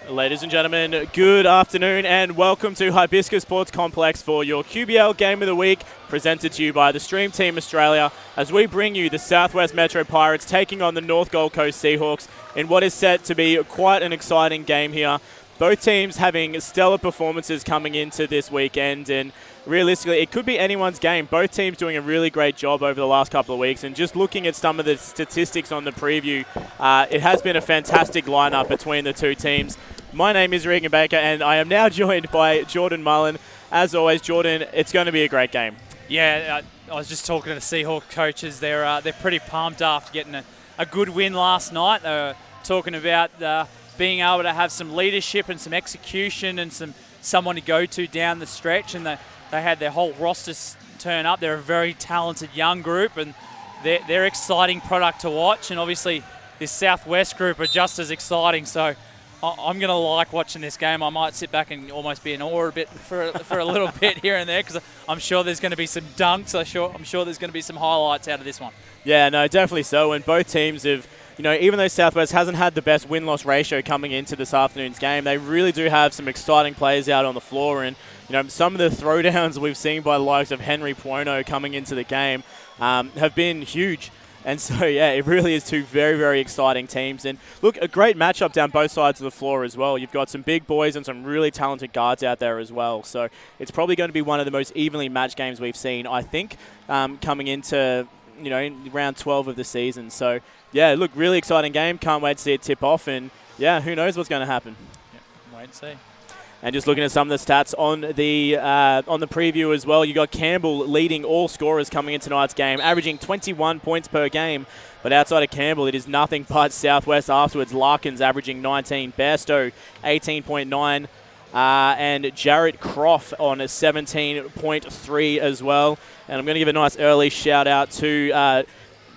Ladies and gentlemen, good afternoon and welcome to Hibiscus Sports Complex for your QBL Game of the Week, presented to you by the Stream Team Australia, as we bring you the Southwest Metro Pirates taking on the North Gold Coast Seahawks in what is set to be quite an exciting game here. Both teams having stellar performances coming into this weekend, and realistically, it could be anyone's game. Both teams doing a really great job over the last couple of weeks, and just looking at some of the statistics on the preview, it has been a fantastic lineup between the two teams. My name is Regan Baker, and I am now joined by Jordan Mullan. As always, Jordan, it's going to be a great game. Yeah, I was just talking to the Seahawks coaches. They're pretty pumped after getting a good win last night. They were talking about being able to have some leadership and some execution and someone to go to down the stretch, and they had their whole roster turn up. They're a very talented young group, and they're exciting product to watch. And obviously, this Southwest group are just as exciting. So I'm going to like watching this game. I might sit back and almost be in awe a bit for a little bit here and there, because I'm sure there's going to be some dunks. I'm sure there's going to be some highlights out of this one. Yeah, no, definitely so. And both teams have, even though Southwest hasn't had the best win-loss ratio coming into this afternoon's game, they really do have some exciting players out on the floor. And, some of the throwdowns we've seen by the likes of Henry Puono coming into the game have been huge. And so, yeah, it really is two very, very exciting teams. And, look, a great matchup down both sides of the floor as well. You've got some big boys and some really talented guards out there as well. So it's probably going to be one of the most evenly matched games we've seen, I think, coming into, round 12 of the season. So, yeah, look, really exciting game. Can't wait to see it tip off. And, yeah, who knows what's going to happen. Yeah, wait and see. And just looking at some of the stats on the preview as well, you got Campbell leading all scorers coming into tonight's game, averaging 21 points per game. But outside of Campbell, it is nothing but Southwest afterwards. Larkins averaging 19, Bairstow 18.9, and Jarrett Croft on a 17.3 as well. And I'm going to give a nice early shout out to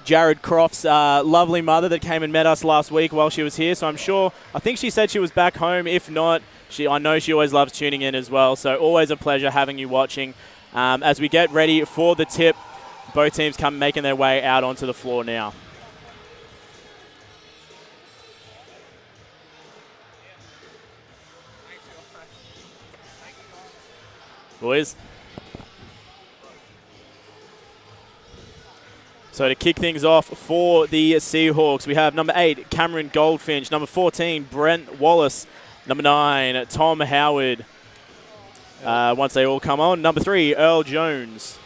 Jared Croft's lovely mother that came and met us last week while she was here. So I think she said she was back home. If not, I know she always loves tuning in as well. So always a pleasure having you watching. As we get ready for the tip, both teams making their way out onto the floor now. Boys. So to kick things off for the Seahawks, we have number 8, Cameron Goldfinch. Number 14, Brent Wallace. Number 9, Tom Howard. Once they all come on. Number 3, Earl Jones.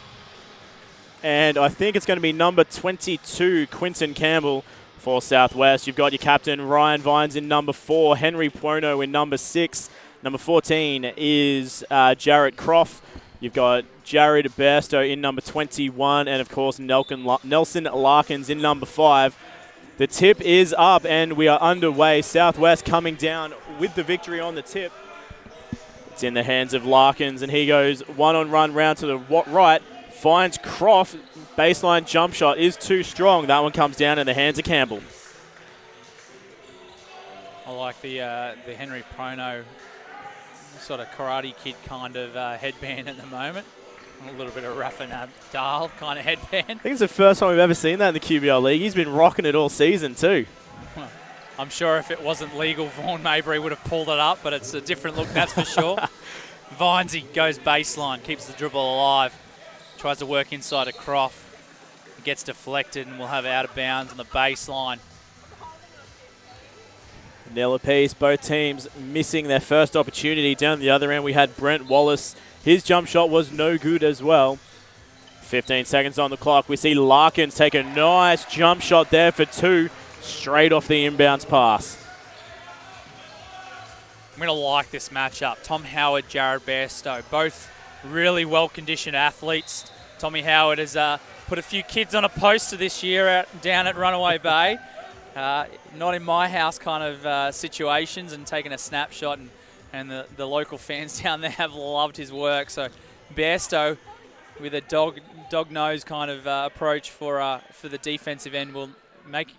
And I think it's going to be number 22, Quinton Campbell for Southwest. You've got your captain, Ryan Vines, in number 4. Henry Puono in number 6. Number 14 is Jarrett Croft. You've got Jared Bairstow in number 21. And, of course, Nelson Larkins in number 5. The tip is up, and we are underway. Southwest coming down with the victory on the tip. It's in the hands of Larkins, and he goes one-on-run round to the right, finds Croft. Baseline jump shot is too strong. That one comes down in the hands of Campbell. I like the Henry Prono sort of Karate Kid kind of headband at the moment. A little bit of Rafa Nadal kind of headband. I think it's the first time we've ever seen that in the QBL League. He's been rocking it all season too. I'm sure if it wasn't legal, Vaughan Mabry would have pulled it up, but it's a different look, that's for sure. Vinesy goes baseline, keeps the dribble alive, tries to work inside a Croft. It gets deflected and we'll have out of bounds on the baseline. Nil apiece, both teams missing their first opportunity. Down the other end, we had Brent Wallace. His jump shot was no good as well. 15 seconds on the clock. We see Larkins take a nice jump shot there for 2, straight off the inbounds pass. I'm going to like this matchup. Tom Howard, Jared Bairstow, both really well-conditioned athletes. Tommy Howard has put a few kids on a poster this year down at Runaway Bay. Not in my house kind of situations, and taking a snapshot, and the local fans down there have loved his work. So Bairstow, with a dog nose kind of approach for the defensive end, will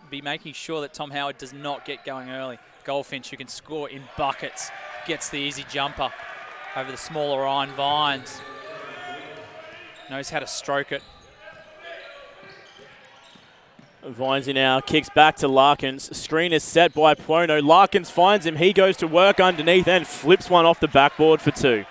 be making sure that Tom Howard does not get going early. Goldfinch, who can score in buckets, gets the easy jumper over the smaller Iron Vines. Knows how to stroke it. Vinesy now kicks back to Larkins. Screen is set by Puono. Larkins finds him. He goes to work underneath and flips one off the backboard for 2.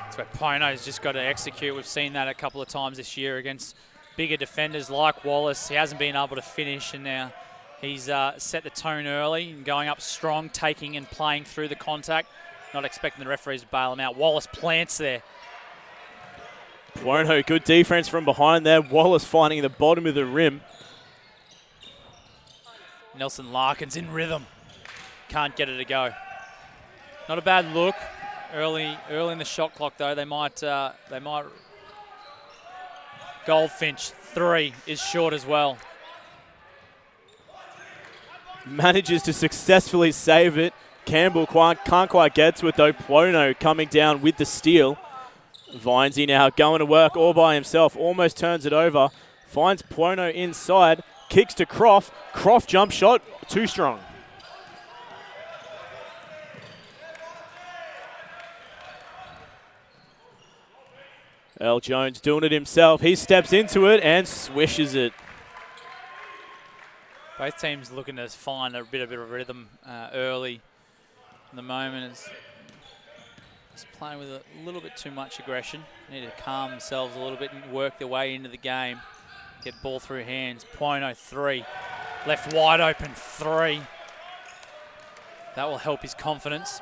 That's where Puono's just got to execute. We've seen that a couple of times this year against bigger defenders like Wallace. He hasn't been able to finish, and now he's set the tone early and going up strong, taking and playing through the contact. Not expecting the referees to bail him out. Wallace plants there. Puono, good defense from behind there. Wallace finding the bottom of the rim. Nelson Larkins in rhythm. Can't get it to go. Not a bad look. Early in the shot clock though. They might Goldfinch 3 is short as well. Manages to successfully save it. Campbell can't quite get to it though. Puono coming down with the steal. Vinesy now going to work all by himself. Almost turns it over. Finds Puono inside. Kicks to Croft. Croft jump shot. Too strong. Earl Jones doing it himself. He steps into it and swishes it. Both teams looking to find a bit of rhythm early. At the moment, it's playing with a little bit too much aggression. Need to calm themselves a little bit and work their way into the game. Get ball through hands. Puono 3. Left wide open 3. That will help his confidence.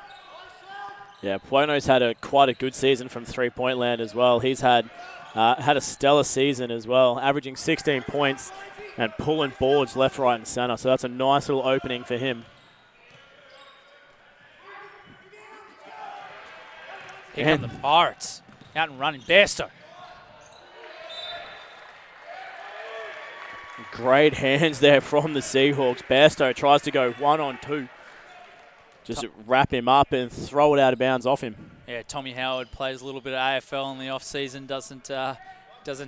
Yeah, Puono's had quite a good season from three-point land as well. He's had a stellar season as well, averaging 16 points and pulling boards left, right, and center. So that's a nice little opening for him. Here come the Pirates. Out and running. Bairstow. Great hands there from the Seahawks. Bairstow tries to go 1-on-2. Just wrap him up and throw it out of bounds off him. Yeah, Tommy Howard plays a little bit of AFL in the off-season, doesn't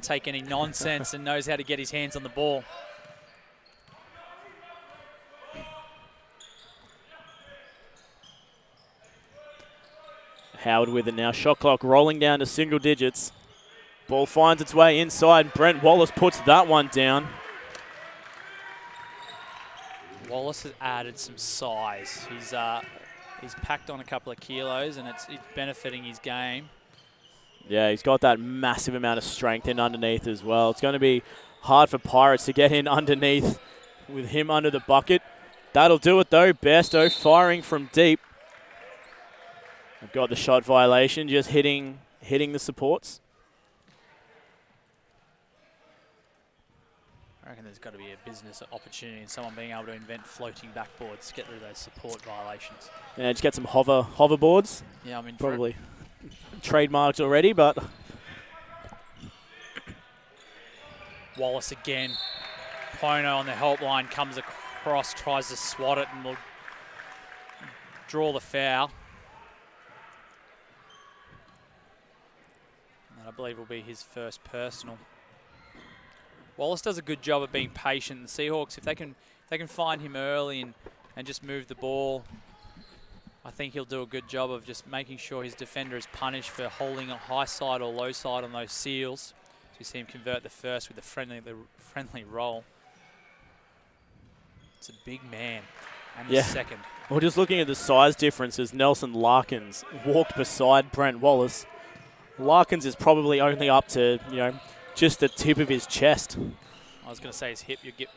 take any nonsense and knows how to get his hands on the ball. Howard with it now. Shot clock rolling down to single digits. Ball finds its way inside. Brent Wallace puts that one down. Wallace has added some size. He's packed on a couple of kilos, and it's benefiting his game. Yeah, he's got that massive amount of strength in underneath as well. It's going to be hard for Pirates to get in underneath with him under the bucket. That'll do it though. Bairstow firing from deep. I've got the shot violation, just hitting the supports. I reckon there's got to be a business opportunity in someone being able to invent floating backboards to get rid of those support violations. Yeah, just get some hoverboards. Yeah, I mean probably trademarked already, but Wallace again. Puono on the help line comes across, tries to swat it, and will draw the foul. And I believe will be his first personal. Wallace does a good job of being patient. The Seahawks, if they can find him early and just move the ball, I think he'll do a good job of just making sure his defender is punished for holding a high side or low side on those seals. So you see him convert the first with the friendly roll. It's a big man. And the second. Well, just looking at the size differences, Nelson Larkins walked beside Brent Wallace. Larkins is probably only up to, just the tip of his chest. I was going to say his hip. You're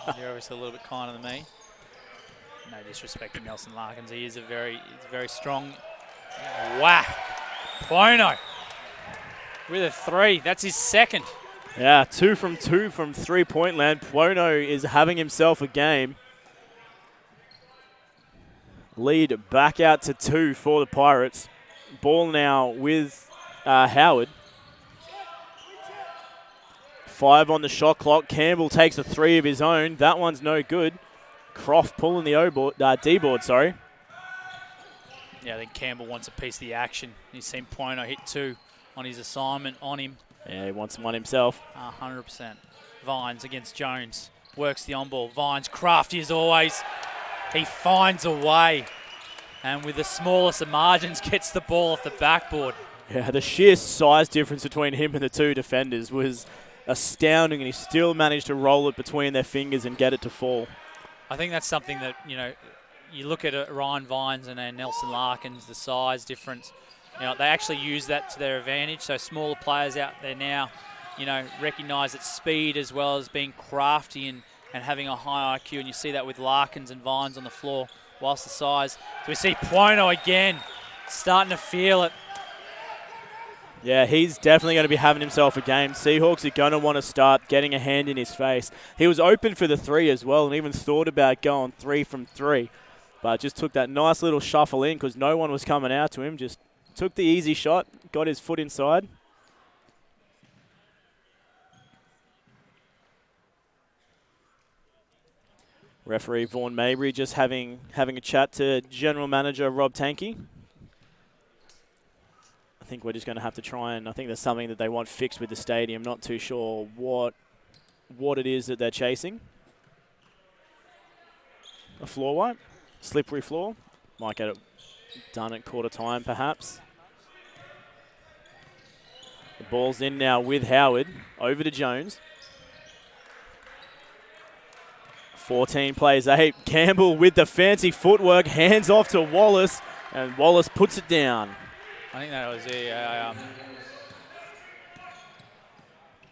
obviously a little bit kinder than me. No disrespect to Nelson Larkins. He is very strong. Whack. Puono with a 3. That's his second. Yeah, 2 from 2 from three-point land. Puono is having himself a game. Lead back out to 2 for the Pirates. Ball now with Howard. 5 on the shot clock. Campbell takes a 3 of his own. That one's no good. Croft pulling the D-board, sorry. Yeah, I think Campbell wants a piece of the action. He's seen Poino hit 2 on his assignment on him. Yeah, he wants one himself. 100%. Vines against Jones. Works the on-ball. Vines, crafty as always. He finds a way. And with the smallest of margins, gets the ball off the backboard. Yeah, the sheer size difference between him and the 2 defenders was astounding, and he still managed to roll it between their fingers and get it to fall. I think that's something that, you look at Ryan Vines and Nelson Larkins, the size difference. They actually use that to their advantage. So smaller players out there now, recognise its speed as well as being crafty and having a high IQ. And you see that with Larkins and Vines on the floor, whilst the size. So we see Poino again, starting to feel it. Yeah, he's definitely going to be having himself a game. Seahawks are going to want to start getting a hand in his face. He was open for the 3 as well and even thought about going 3 from 3. But just took that nice little shuffle in because no one was coming out to him. Just took the easy shot, got his foot inside. Referee Vaughn Mabry just having a chat to General Manager Rob Tankey. I think we're just going to have to try and I think there's something that they want fixed with the stadium. Not too sure what it is that they're chasing. A floor wipe, slippery floor. Might get it done at quarter time perhaps. The ball's in now with Howard. Over to Jones. 14 plays 8. Campbell with the fancy footwork. Hands off to Wallace. And Wallace puts it down. I think that was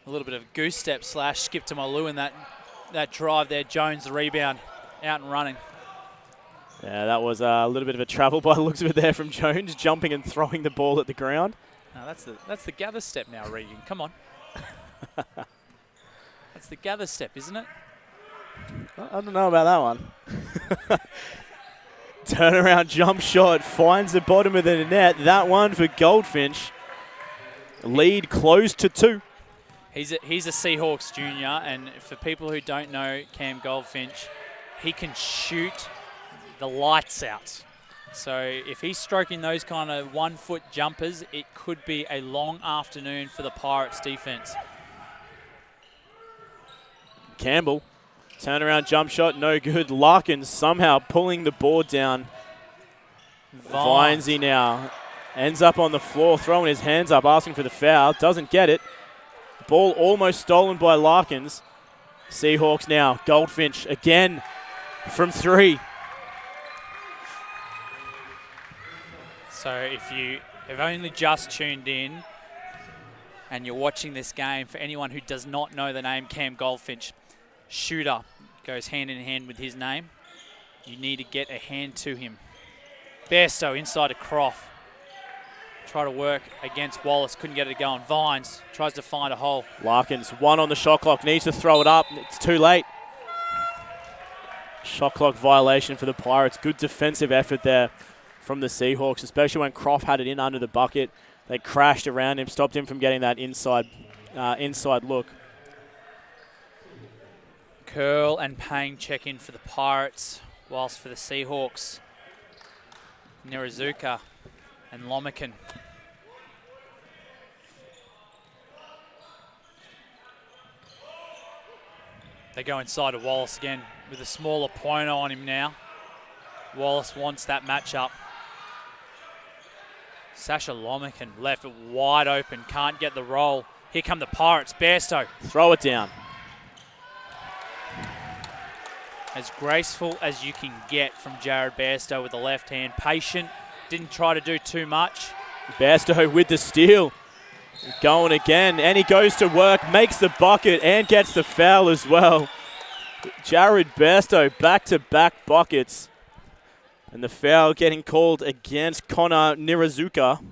a little bit of goose step / skip to Mullan in that drive there. Jones, the rebound, out and running. Yeah, that was a little bit of a travel by the looks of it there from Jones, jumping and throwing the ball at the ground. No, that's the gather step now, Regan. Come on. That's the gather step, isn't it? I don't know about that one. Turnaround jump shot, finds the bottom of the net. That one for Goldfinch. Lead close to 2. He's a Seahawks junior, and for people who don't know Cam Goldfinch, he can shoot the lights out. So if he's stroking those kind of 1-foot jumpers, it could be a long afternoon for the Pirates defense. Campbell, turnaround jump shot, no good. Larkins somehow pulling the board down. Vinesy now ends up on the floor, throwing his hands up, asking for the foul. Doesn't get it. Ball almost stolen by Larkins. Seahawks now. Goldfinch again from 3. So if you have only just tuned in and you're watching this game, for anyone who does not know the name Cam Goldfinch, shooter goes hand in hand with his name. You need to get a hand to him. Bairstow inside to Croft. Try to work against Wallace, couldn't get it going. Vines tries to find a hole. Larkins, 1 on the shot clock, needs to throw it up. It's too late. Shot clock violation for the Pirates. Good defensive effort there from the Seahawks, especially when Croft had it in under the bucket. They crashed around him, stopped him from getting that inside look. Curl and Payne check in for the Pirates, whilst for the Seahawks, Nirazuka and Lomican. They go inside to Wallace again with a smaller Poino on him now. Wallace wants that matchup. Sasha Lomican left wide open, can't get the roll. Here come the Pirates, Bairstow. Throw it down. As graceful as you can get from Jared Bairstow with the left hand. Patient, didn't try to do too much. Bairstow with the steal. Going again, and he goes to work, makes the bucket, and gets the foul as well. Jared Bairstow, back-to-back buckets. And the foul getting called against Connor Nirazuka.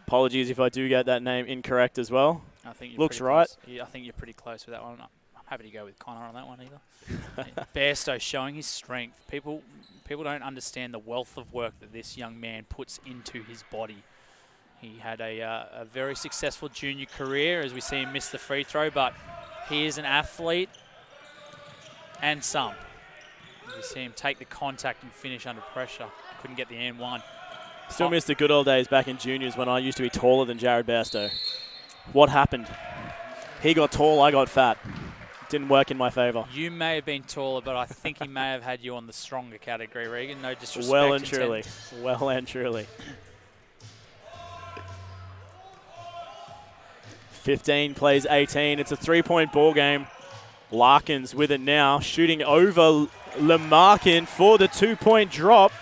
Apologies if I do get that name incorrect as well. I think you're looks right. Yeah, I think you're pretty close with that one. I'm happy to go with Connor on that one either. Bairstow showing his strength. People don't understand the wealth of work that this young man puts into his body. He had a very successful junior career, as we see him miss the free throw, but He is an athlete and some. You see him take the contact and finish under pressure. Couldn't get the N1. Still miss the good old days back in juniors when I used to be taller than Jared Bairstow. What happened? He got tall, I got fat. Didn't work in my favour. You may have been taller, but I think he may have had you on the stronger category, Regan. No disrespect. Well and truly. Well and truly. 15 plays 18. It's a 3-point ball game. Larkins with it now, shooting over Lamarkin for the 2-point drop.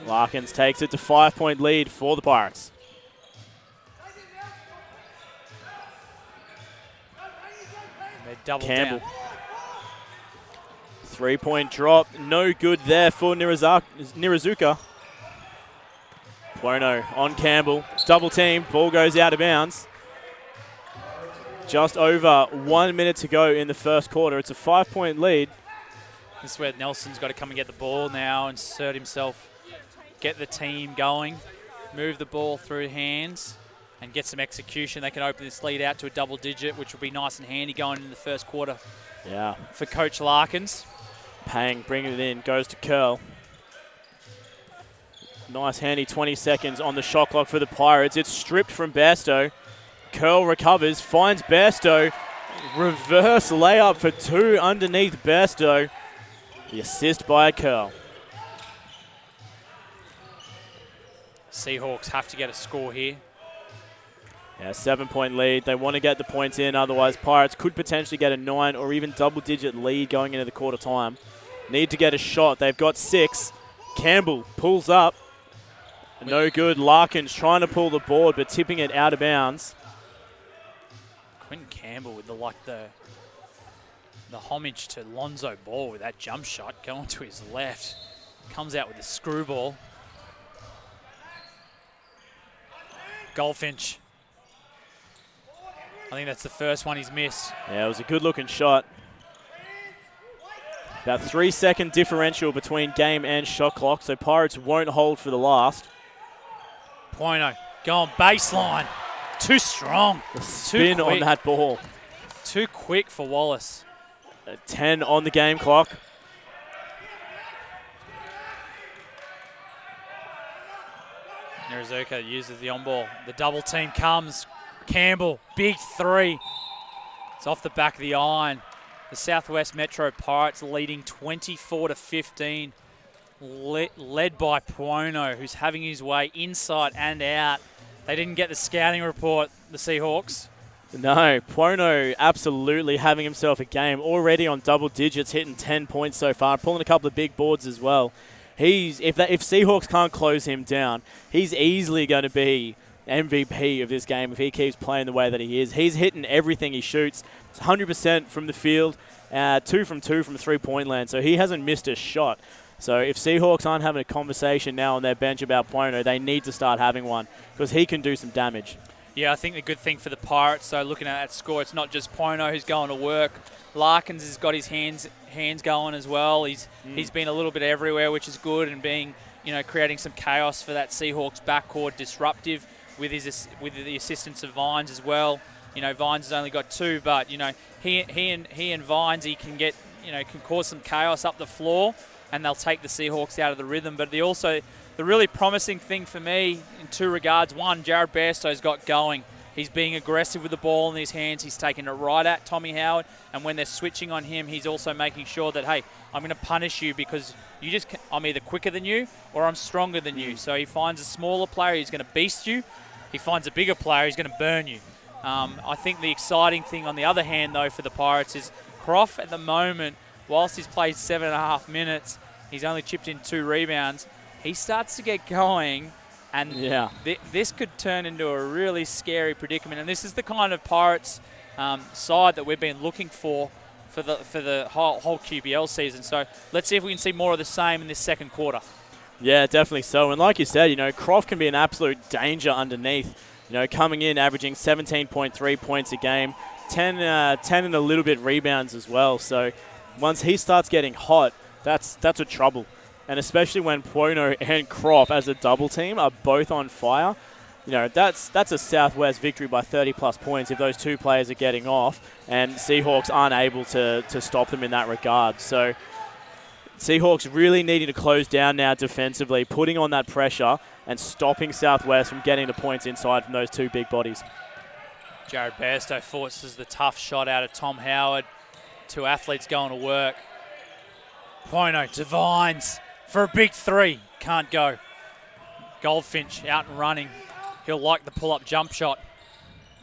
Larkins takes it to 5-point lead for the Pirates. They double Campbell. down. 3-point drop, no good there for Nirazuka. Buono on Campbell, double team, ball goes out of bounds. Just over 1 minute to go in the first quarter. It's a 5-point lead. This is where Nelson's got to come and get the ball now, insert himself, get the team going, move the ball through hands, and get some execution. They can open this lead out to a double digit, which will be nice and handy going in the first quarter. Yeah. For Coach Larkins. Pang bringing it in, goes to Curl. Nice handy 20 seconds on the shot clock for the Pirates. It's stripped from Bairstow. Curl recovers, finds Bairstow. Reverse layup for 2 underneath Bairstow. The assist by Curl. Seahawks have to get a score here. Yeah, 7-point lead. They want to get the points in, otherwise Pirates could potentially get a 9 or even double-digit lead going into the quarter time. Need to get a shot. They've got 6. Campbell pulls up. No good. Larkins trying to pull the board, but tipping it out of bounds. Quentin Campbell with the homage to Lonzo Ball with that jump shot going to his left. Comes out with the screwball. Goldfinch. I think that's the first one he's missed. Yeah, it was a good-looking shot. About 3-second differential between game and shot clock, so Pirates won't hold for the last. Poino going baseline. Too strong. The spin on that ball. Too quick for Wallace. 10 on the game clock. Nirazuka uses the on-ball. The double team comes. Campbell, big 3. It's off the back of the iron. The Southwest Metro Pirates leading 24-15. Led by Puono, who's having his way inside and out. They didn't get the scouting report, the Seahawks. No, Puono absolutely having himself a game. Already on double digits, hitting 10 points so far. Pulling a couple of big boards as well. If Seahawks can't close him down, he's easily going to be MVP of this game if he keeps playing the way that he is. He's hitting everything he shoots. It's 100% from the field, 2 from 2 from 3-point land, so he hasn't missed a shot. So if Seahawks aren't having a conversation now on their bench about Puono, they need to start having one because he can do some damage. Yeah, I think the good thing for the Pirates, so looking at that score, it's not just Puono who's going to work. Larkins has got his hands going as well. He's been a little bit everywhere, which is good, and creating some chaos for that Seahawks backcourt, disruptive with the assistance of Vines as well. Vines has only got 2, but he and Vines, he can get can cause some chaos up the floor, and they'll take the Seahawks out of the rhythm. But the really promising thing for me in 2 regards. One, Jared Bairstow's got going. He's being aggressive with the ball in his hands. He's taking it right at Tommy Howard. And when they're switching on him, he's also making sure that, hey, I'm going to punish you because I'm either quicker than you or I'm stronger than you. So he finds a smaller player, he's going to beast you. He finds a bigger player, he's going to burn you. I think the exciting thing on the other hand, though, for the Pirates is Croft at the moment, whilst he's played 7.5 minutes, he's only chipped in 2 rebounds. He starts to get going, and this could turn into a really scary predicament. And this is the kind of Pirates side that we've been looking for the whole QBL season. So let's see if we can see more of the same in this second quarter. Yeah, definitely so. And like you said, Croft can be an absolute danger underneath. Coming in, averaging 17.3 points a game, 10 and a little bit rebounds as well. So once he starts getting hot, that's a trouble. And especially when Puono and Croft as a double team are both on fire, you know, that's a Southwest victory by 30-plus points if those two players are getting off, and Seahawks aren't able to stop them in that regard. So Seahawks really needing to close down now defensively, putting on that pressure and stopping Southwest from getting the points inside from those two big bodies. Jared Bairstow forces the tough shot out of Tom Howard. Two athletes going to work. Poino to Vines for a big three. Can't go. Goldfinch out and running. He'll like the pull-up jump shot.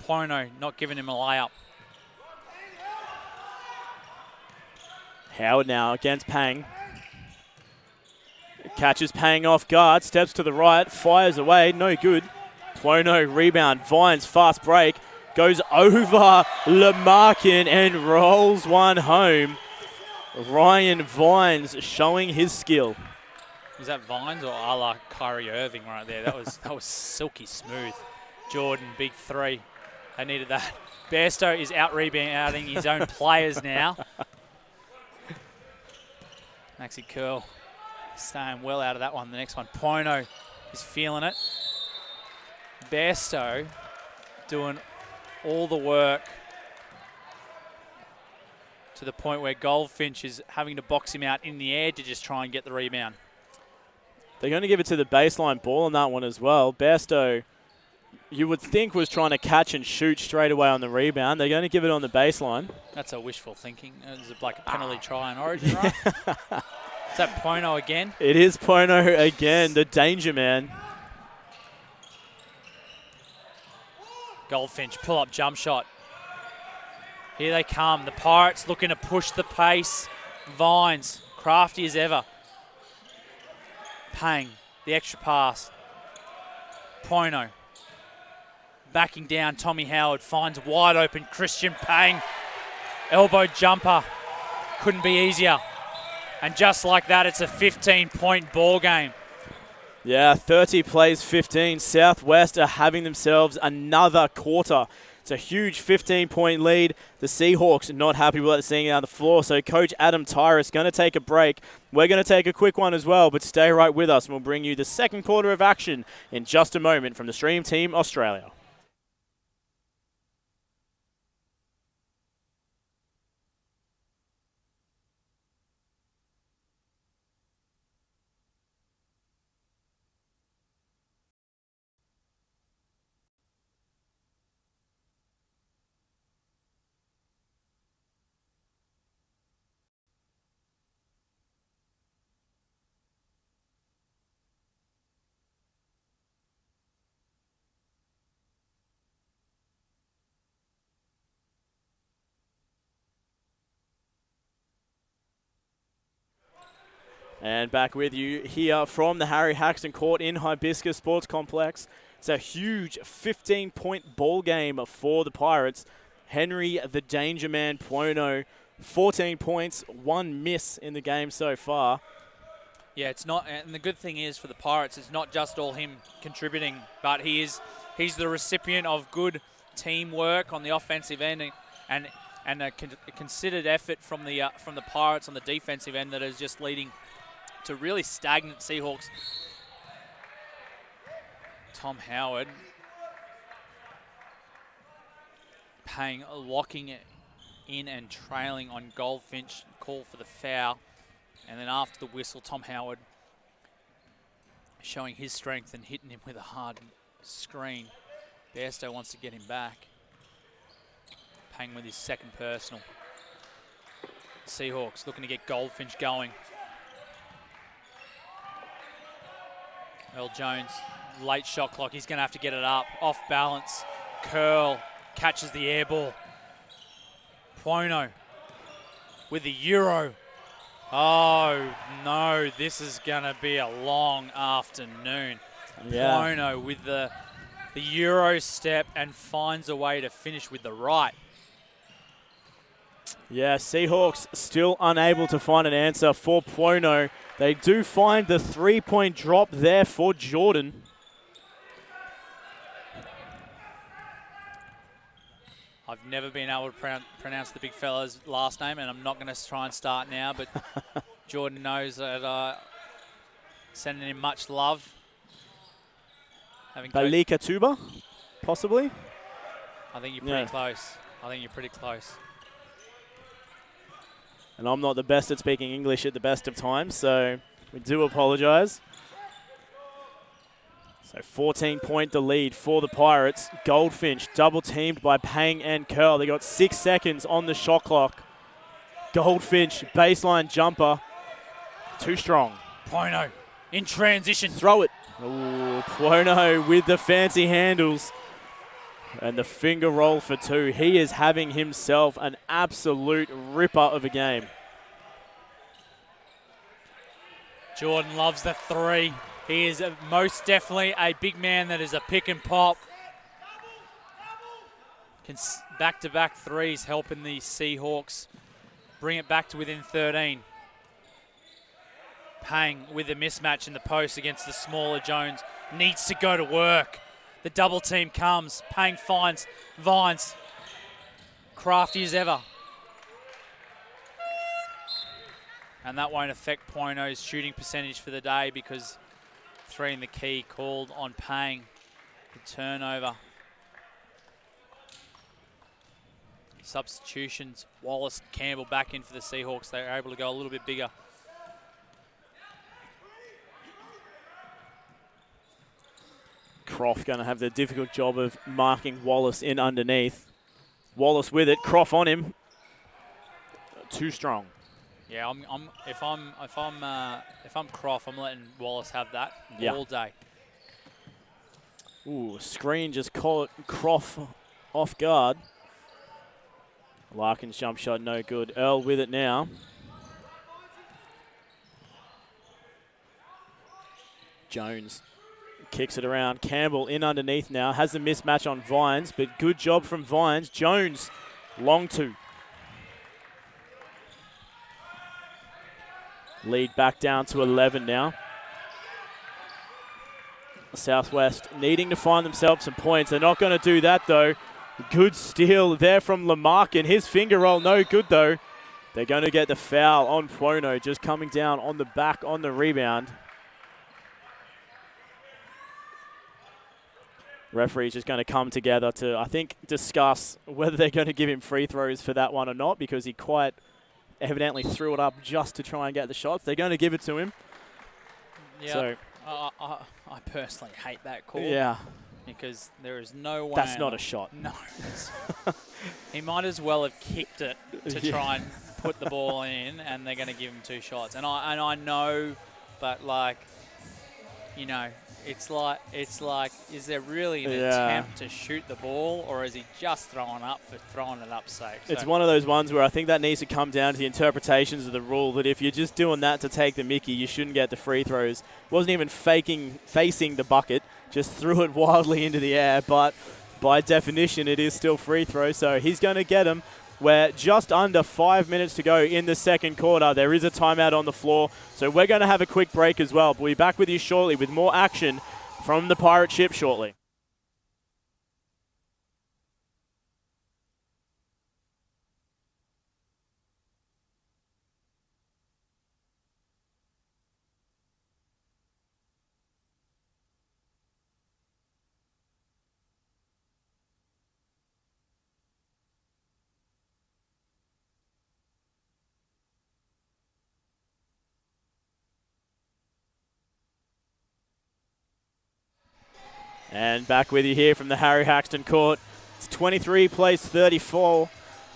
Poino not giving him a layup. Howard now against Pang. Catches Pang off guard, steps to the right, fires away, no good. Poino rebound, Vines fast break, goes over Lamarkin and rolls one home. Ryan Vines showing his skill. Was that Vines or a la Kyrie Irving right there? That was silky smooth. Jordan, big three. They needed that. Bairstow is out rebounding his own players now. Maxi Curl staying well out of that one. The next one, Poino is feeling it. Bairstow doing all the work to the point where Goldfinch is having to box him out in the air to just try and get the rebound. They're going to give it to the baseline ball on that one as well. Bairstow, you would think, was trying to catch and shoot straight away on the rebound. They're going to give it on the baseline. That's a wishful thinking. It's like a penalty try in Origin, right? Is that Poino again? It is Poino again, the danger man. Goldfinch, pull-up jump shot. Here they come. The Pirates looking to push the pace. Vines, crafty as ever. Pang, the extra pass. Poino. Backing down, Tommy Howard finds wide open Christian Pang. Elbow jumper. Couldn't be easier. And just like that, it's a 15-point ball game. Yeah, 30 plays 15. Southwest are having themselves another quarter. It's a huge 15-point lead. The Seahawks not happy with seeing it on the floor. So Coach Adam Tyrus going to take a break. We're going to take a quick one as well, but stay right with us and we'll bring you the second quarter of action in just a moment from the Stream Team Australia. And back with you here from the Harry Haxton Court in Hibiscus Sports Complex. It's a huge 15-point ball game for the Pirates. Henry, the danger man, Poino, 14 points, one miss in the game so far. Yeah, it's not, and the good thing is for the Pirates, it's not just all him contributing, but he's the recipient of good teamwork on the offensive end and a considered effort from the Pirates on the defensive end that is just leading to really stagnant Seahawks. Tom Howard locking it in and trailing on Goldfinch, call for the foul. And then after the whistle, Tom Howard showing his strength and hitting him with a hard screen. Bairstow wants to get him back. Pang with his second personal. Seahawks looking to get Goldfinch going. Earl Jones, late shot clock. He's going to have to get it up. Off balance. Curl catches the air ball. Poino with the Euro. Oh, no. This is going to be a long afternoon. Yeah. Poino with the Euro step and finds a way to finish with the right. Yeah, Seahawks still unable to find an answer for Poino. They do find the three-point drop there for Jordan. I've never been able to pronounce the big fella's last name, and I'm not going to try and start now, but Jordan knows that sending him much love. Balika Tuba, possibly. I think you're pretty close. I think you're pretty close. And I'm not the best at speaking English at the best of times, so we do apologise. So 14-point the lead for the Pirates. Goldfinch double-teamed by Pang and Curl. They got 6 seconds on the shot clock. Goldfinch, baseline jumper. Too strong. Pono in transition. Throw it. Ooh, Pono with the fancy handles. And the finger roll for 2. He is having himself an absolute ripper of a game. Jordan loves the 3. He is most definitely a big man that is a pick and pop. Back-to-back 3s helping the Seahawks bring it back to within 13. Pang with a mismatch in the post against the smaller Jones. Needs to go to work. The double team comes. Pang finds Vines. Crafty as ever. And that won't affect Poino's shooting percentage for the day because 3 in the key called on Pang. The turnover. Substitutions. Wallace, Campbell back in for the Seahawks. They were able to go a little bit bigger. Croft going to have the difficult job of marking Wallace in underneath. Wallace with it. Croft on him. Too strong. Yeah, if I'm Croft, I'm letting Wallace have that all day. Ooh, screen just caught Croft off guard. Larkin's jump shot no good. Earl with it now. Jones kicks it around. Campbell in underneath now. Has the mismatch on Vines, but good job from Vines. Jones, long 2. Lead back down to 11 now. Southwest needing to find themselves some points. They're not going to do that, though. Good steal there from Lamarck, and his finger roll no good, though. They're going to get the foul on Pono, just coming down on the back on the rebound. Referee's just going to come together to, I think, discuss whether they're going to give him free throws for that one or not, because he quite evidently threw it up just to try and get the shots. They're going to give it to him. Yeah, so, I personally hate that call. Yeah. Because there is no way. That's not a shot. No. He might as well have kicked it to try and put the ball in, and they're going to give him 2 shots. And I know, but like, you know, it's like, is there really an attempt to shoot the ball, or is he just throwing it up safe? So it's one of those ones where I think that needs to come down to the interpretations of the rule, that if you're just doing that to take the mickey, you shouldn't get the free throws. Wasn't even facing the bucket, just threw it wildly into the air, but by definition it is still free throw, so he's going to get him. We're just under 5 minutes to go in the second quarter. There is a timeout on the floor, so we're going to have a quick break as well. We'll be back with you shortly with more action from the Pirate Ship shortly. And back with you here from the Harry Haxton court. It's 23 plays 34.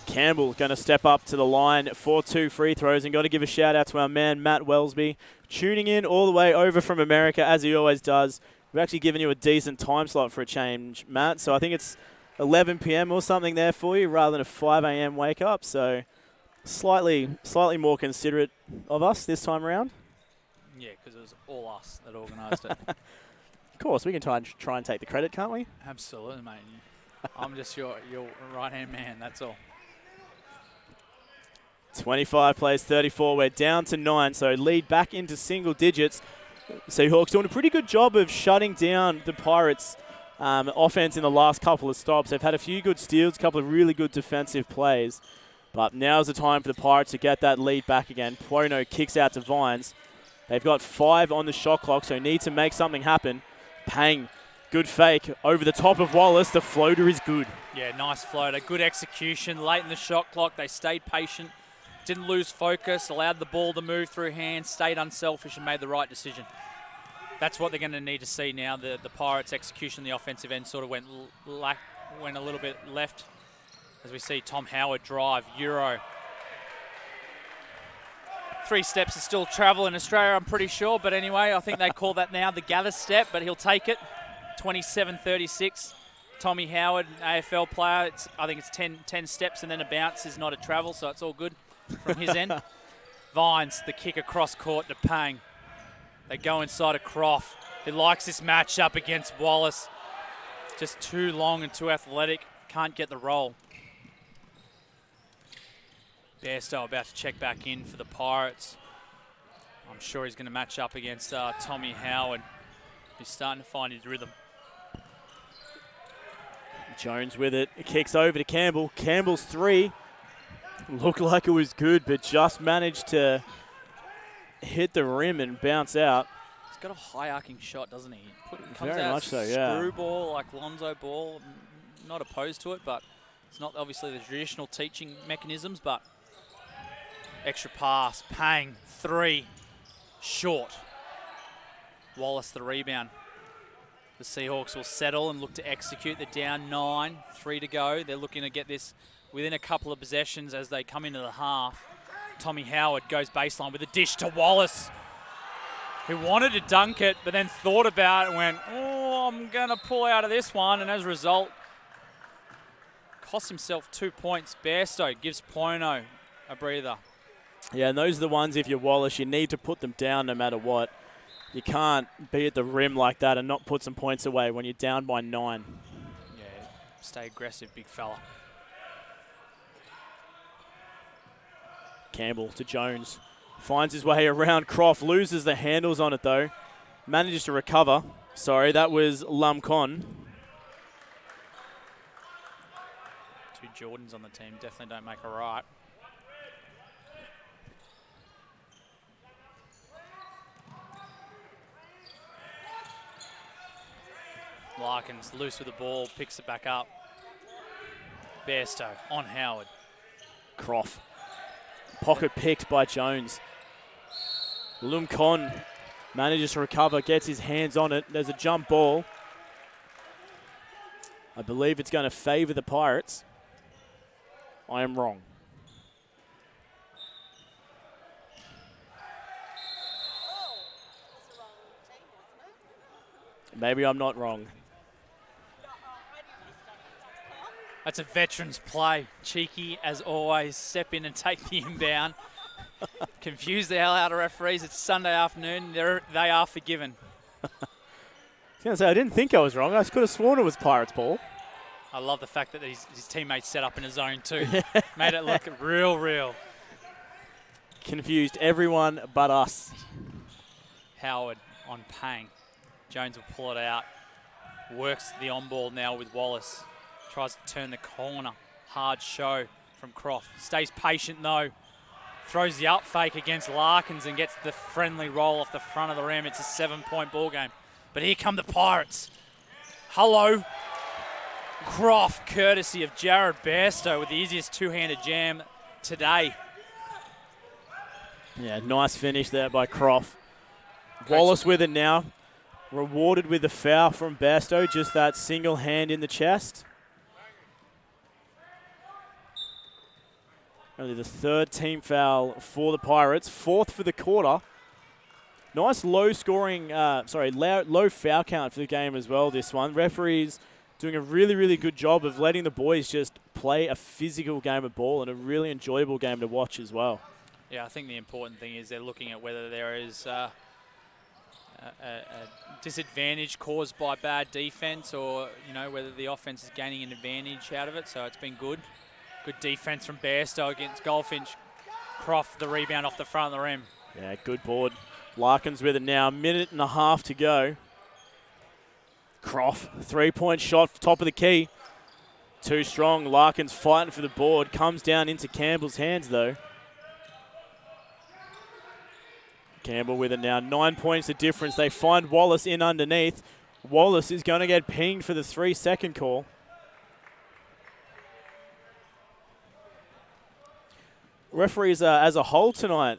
Campbell going to step up to the line for 2 free throws. And got to give a shout out to our man, Matt Wellesby, tuning in all the way over from America, as he always does. We've actually given you a decent time slot for a change, Matt. So I think it's 11 p.m. or something there for you, rather than a 5 a.m. wake up. So slightly more considerate of us this time around. Yeah, because it was all us that organised it. Of course, we can try and take the credit, can't we? Absolutely, mate. I'm just your right-hand man, that's all. 25 plays 34. We're down to 9, so lead back into single digits. Seahawks doing a pretty good job of shutting down the Pirates' offense in the last couple of stops. They've had a few good steals, a couple of really good defensive plays. But now's the time for the Pirates to get that lead back again. Pono kicks out to Vines. They've got 5 on the shot clock, so need to make something happen. Pang Good fake over the top of Wallace. The floater is good. Yeah, nice floater. Good execution. Late in the shot clock, they stayed patient, didn't lose focus, allowed the ball to move through hands, stayed unselfish and made the right decision. That's what they're going to need to see now. The Pirates' execution, the offensive end sort of went a little bit left as we see Tom Howard drive, Euro. 3 steps is still travel in Australia, I'm pretty sure. But anyway, I think they call that now the gather step, but he'll take it. 27-36. Tommy Howard, AFL player. I think it's 10 steps and then a bounce is not a travel, so it's all good from his end. Vines, the kick across court to Pang. They go inside of Croft, who likes this matchup against Wallace. Just too long and too athletic. Can't get the roll. Bairstow about to check back in for the Pirates. I'm sure he's going to match up against Tommy Howard. He's starting to find his rhythm. Jones with it. It kicks over to Campbell. Campbell's 3. Looked like it was good, but just managed to hit the rim and bounce out. He's got a high arcing shot, doesn't he? Very much so, yeah. Screwball, like Lonzo ball. Not opposed to it, but it's not obviously the traditional teaching mechanisms, but extra pass. Pang, 3. Short. Wallace the rebound. The Seahawks will settle and look to execute. They're down 9, 3 to go. They're looking to get this within a couple of possessions as they come into the half. Tommy Howard goes baseline with a dish to Wallace, who wanted to dunk it, but then thought about it and went, oh, I'm going to pull out of this one. And as a result, cost himself 2 points. Bairstow gives Pono a breather. Yeah, and those are the ones, if you're Wallace, you need to put them down no matter what. You can't be at the rim like that and not put some points away when you're down by 9. Yeah, stay aggressive, big fella. Campbell to Jones. Finds his way around Croft. Loses the handles on it, though. Manages to recover. Sorry, that was Lumcon. 2 Jordans on the team definitely don't make a right. Larkins loose with the ball, picks it back up. Bairstow on Howard. Croft. Pocket picked by Jones. Lumcon manages to recover, gets his hands on it. There's a jump ball. I believe it's going to favour the Pirates. I am wrong. Maybe I'm not wrong. That's a veteran's play. Cheeky, as always, step in and take the inbound. Confuse the hell out of referees. It's Sunday afternoon. They are forgiven. I was going to say, I didn't think I was wrong. I could have sworn it was Pirates ball. I love the fact that his teammates set up in a zone too. Made it look real. Confused everyone but us. Howard on Pang. Jones will pull it out. Works the on-ball now with Wallace. Tries to turn the corner. Hard show from Croft. Stays patient though. Throws the up fake against Larkins and gets the friendly roll off the front of the rim. It's a 7-point ball game. But here come the Pirates. Hello. Croft, courtesy of Jared Bairstow with the easiest two-handed jam today. Yeah, nice finish there by Croft. Wallace with it now. Rewarded with the foul from Bairstow. Just that single hand in the chest. Only the 3rd team foul for the Pirates. 4th for the quarter. Nice low foul count for the game as well, this one. Referees doing a really good job of letting the boys just play a physical game of ball and a really enjoyable game to watch as well. Yeah, I think the important thing is they're looking at whether there is a disadvantage caused by bad defense or, whether the offense is gaining an advantage out of it. So it's been good. Good defense from Bairstow against Goldfinch. Croft, the rebound off the front of the rim. Yeah, good board. Larkins with it now. 1.5 to go. Croft, 3-point shot, top of the key. Too strong. Larkins fighting for the board. Comes down into Campbell's hands, though. Campbell with it now. 9 points the difference. They find Wallace in underneath. Wallace is going to get pinged for the 3-second call. Referees as a whole tonight,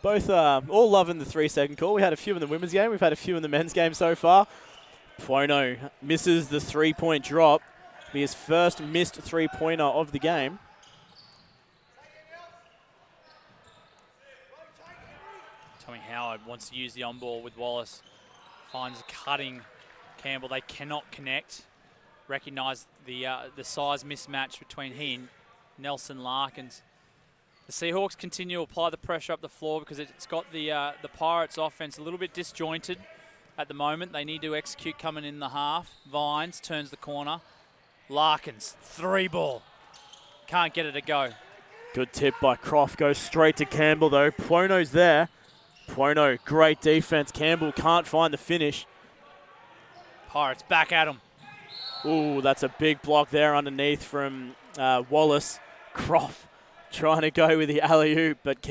both all loving the 3-second call. We had a few in the women's game. We've had a few in the men's game so far. Pono misses the 3-point drop. His first missed 3-pointer of the game. Tommy Howard wants to use the on-ball with Wallace. Finds cutting Campbell. They cannot connect. Recognise the size mismatch between he and Nelson Larkins. The Seahawks continue to apply the pressure up the floor because it's got the Pirates' offense a little bit disjointed at the moment. They need to execute coming in the half. Vines turns the corner. Larkins, 3-ball. Can't get it to go. Good tip by Croft. Goes straight to Campbell, though. Pono's there. Pono, great defense. Campbell can't find the finish. Pirates back at him. Ooh, that's a big block there underneath from Wallace. Croft trying to go with the alley-oop, but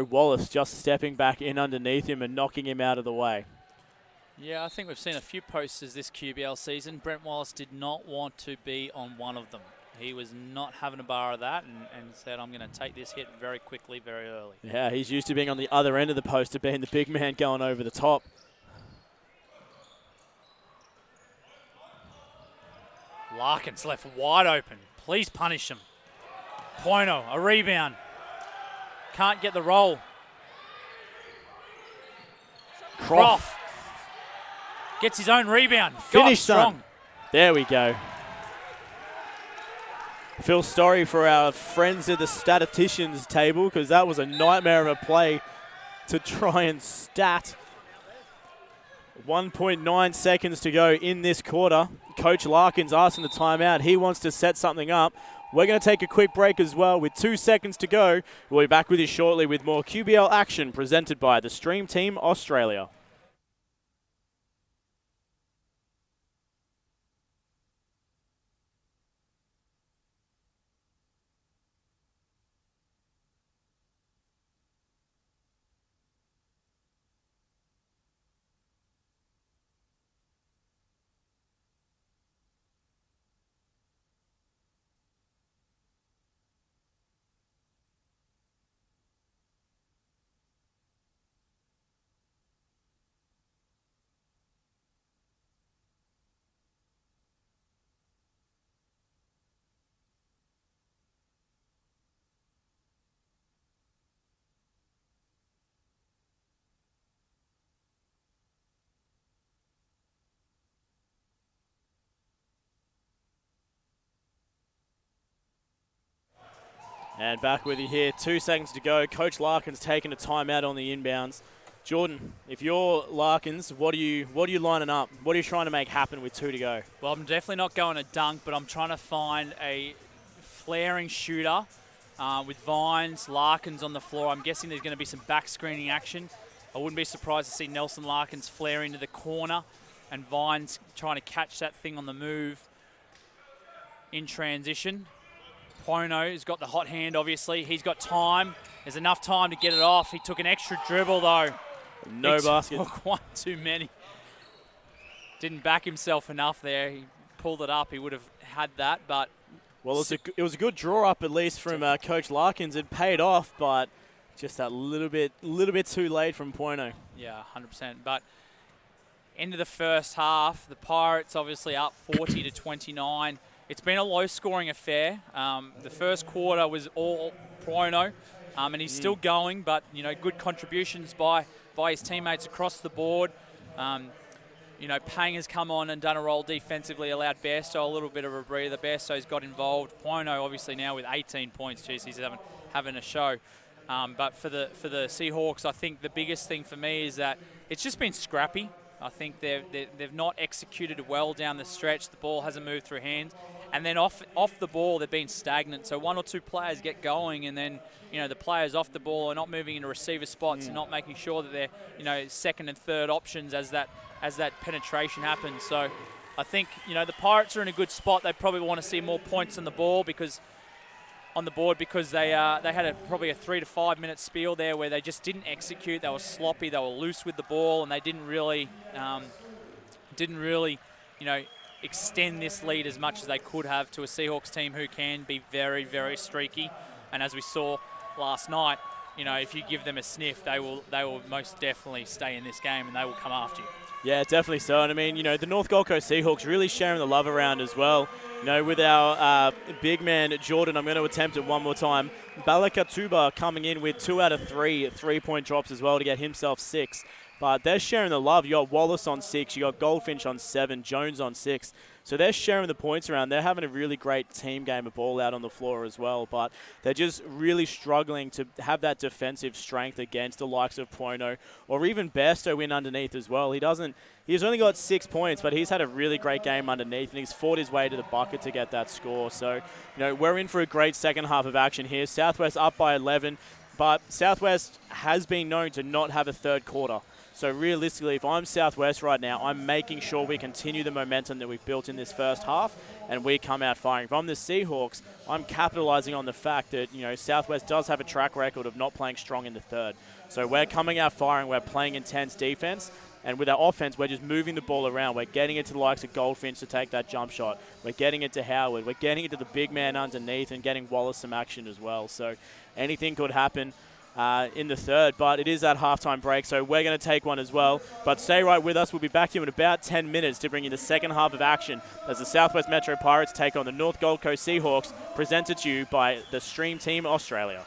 Wallace just stepping back in underneath him and knocking him out of the way. Yeah, I think we've seen a few posters this QBL season. Brent Wallace did not want to be on one of them. He was not having a bar of that and said, I'm going to take this hit very quickly, very early. Yeah, he's used to being on the other end of the poster, being the big man going over the top. Larkins left wide open. Please punish him. Pono, a rebound. Can't get the roll. Croft gets his own rebound. Finish strong. There we go. Feel sorry for our friends at the statisticians table because that was a nightmare of a play to try and stat. 1.9 seconds to go in this quarter. Coach Larkins asking the timeout. He wants to set something up. We're going to take a quick break as well with 2 seconds to go. We'll be back with you shortly with more QBL action presented by the Stream Team Australia. And back with you here, 2 seconds to go. Coach Larkins taking a timeout on the inbounds. Jordan, if you're Larkins, what are you lining up? What are you trying to make happen with 2 to go? Well, I'm definitely not going to dunk, but I'm trying to find a flaring shooter with Vines, Larkins on the floor. I'm guessing there's going to be some back screening action. I wouldn't be surprised to see Nelson Larkins flare into the corner and Vines trying to catch that thing on the move in transition. Pono has got the hot hand, obviously. He's got time. There's enough time to get it off. He took an extra dribble, though. No basket. Took one too many. Didn't back himself enough there. He pulled it up. He would have had that, but... Well, it was a good draw up, at least, from Coach Larkins. It paid off, but just that little bit too late from Pono. Yeah, 100%. But end of the first half, the Pirates obviously up 40-29. It's been a low-scoring affair. The first quarter was all Pono, and he's still going, but good contributions by his teammates across the board. Pang has come on and done a role defensively, allowed Bairstow a little bit of a breather. Bairstow's got involved. Pono obviously now with 18 points. Jeez, he's having a show. But for the Seahawks, I think the biggest thing for me is that it's just been scrappy. I think they've not executed well down the stretch. The ball hasn't moved through hands. And then off the ball, they've been stagnant. So 1 or 2 players get going, and then the players off the ball are not moving into receiver spots and not making sure that they're second and third options as that penetration happens. So I think the Pirates are in a good spot. They probably want to see more points on the ball because on the board because they had probably a 3 to 5 minute spiel there where they just didn't execute. They were sloppy. They were loose with the ball, and they didn't really, you know, extend this lead as much as they could have to a Seahawks team who can be very, very streaky. And as we saw last night, you know, if you give them a sniff, they will most definitely stay in this game and they will come after you. Yeah, definitely so. And I mean, you know, the North Gold Coast Seahawks really sharing the love around as well. You know, with our big man, Jordan, I'm going to attempt it one more time. Balakatuba coming in with 2 out of 3 3-point drops as well to get himself 6. But they're sharing the love. You got Wallace on 6, you got Goldfinch on 7, Jones on 6. So they're sharing the points around. They're having a really great team game of ball out on the floor as well. But they're just really struggling to have that defensive strength against the likes of Pono or even Bairstow in underneath as well. He's only got 6 points, but he's had a really great game underneath, and he's fought his way to the bucket to get that score. So, you know, we're in for a great second half of action here. Southwest up by 11, but Southwest has been known to not have a third quarter. So realistically, if I'm Southwest right now, I'm making sure we continue the momentum that we've built in this first half and we come out firing. If I'm the Seahawks, I'm capitalizing on the fact that, you know, Southwest does have a track record of not playing strong in the third. So we're coming out firing, we're playing intense defense, and with our offense, we're just moving the ball around. We're getting it to the likes of Goldfinch to take that jump shot. We're getting it to Howard. We're getting it to the big man underneath and getting Wallace some action as well. So anything could happen in the third, but it is that halftime break, so we're going to take one as well. But stay right with us. We'll be back here in about 10 minutes to bring you the second half of action as the Southwest Metro Pirates take on the North Gold Coast Seahawks, presented to you by the Stream Team Australia.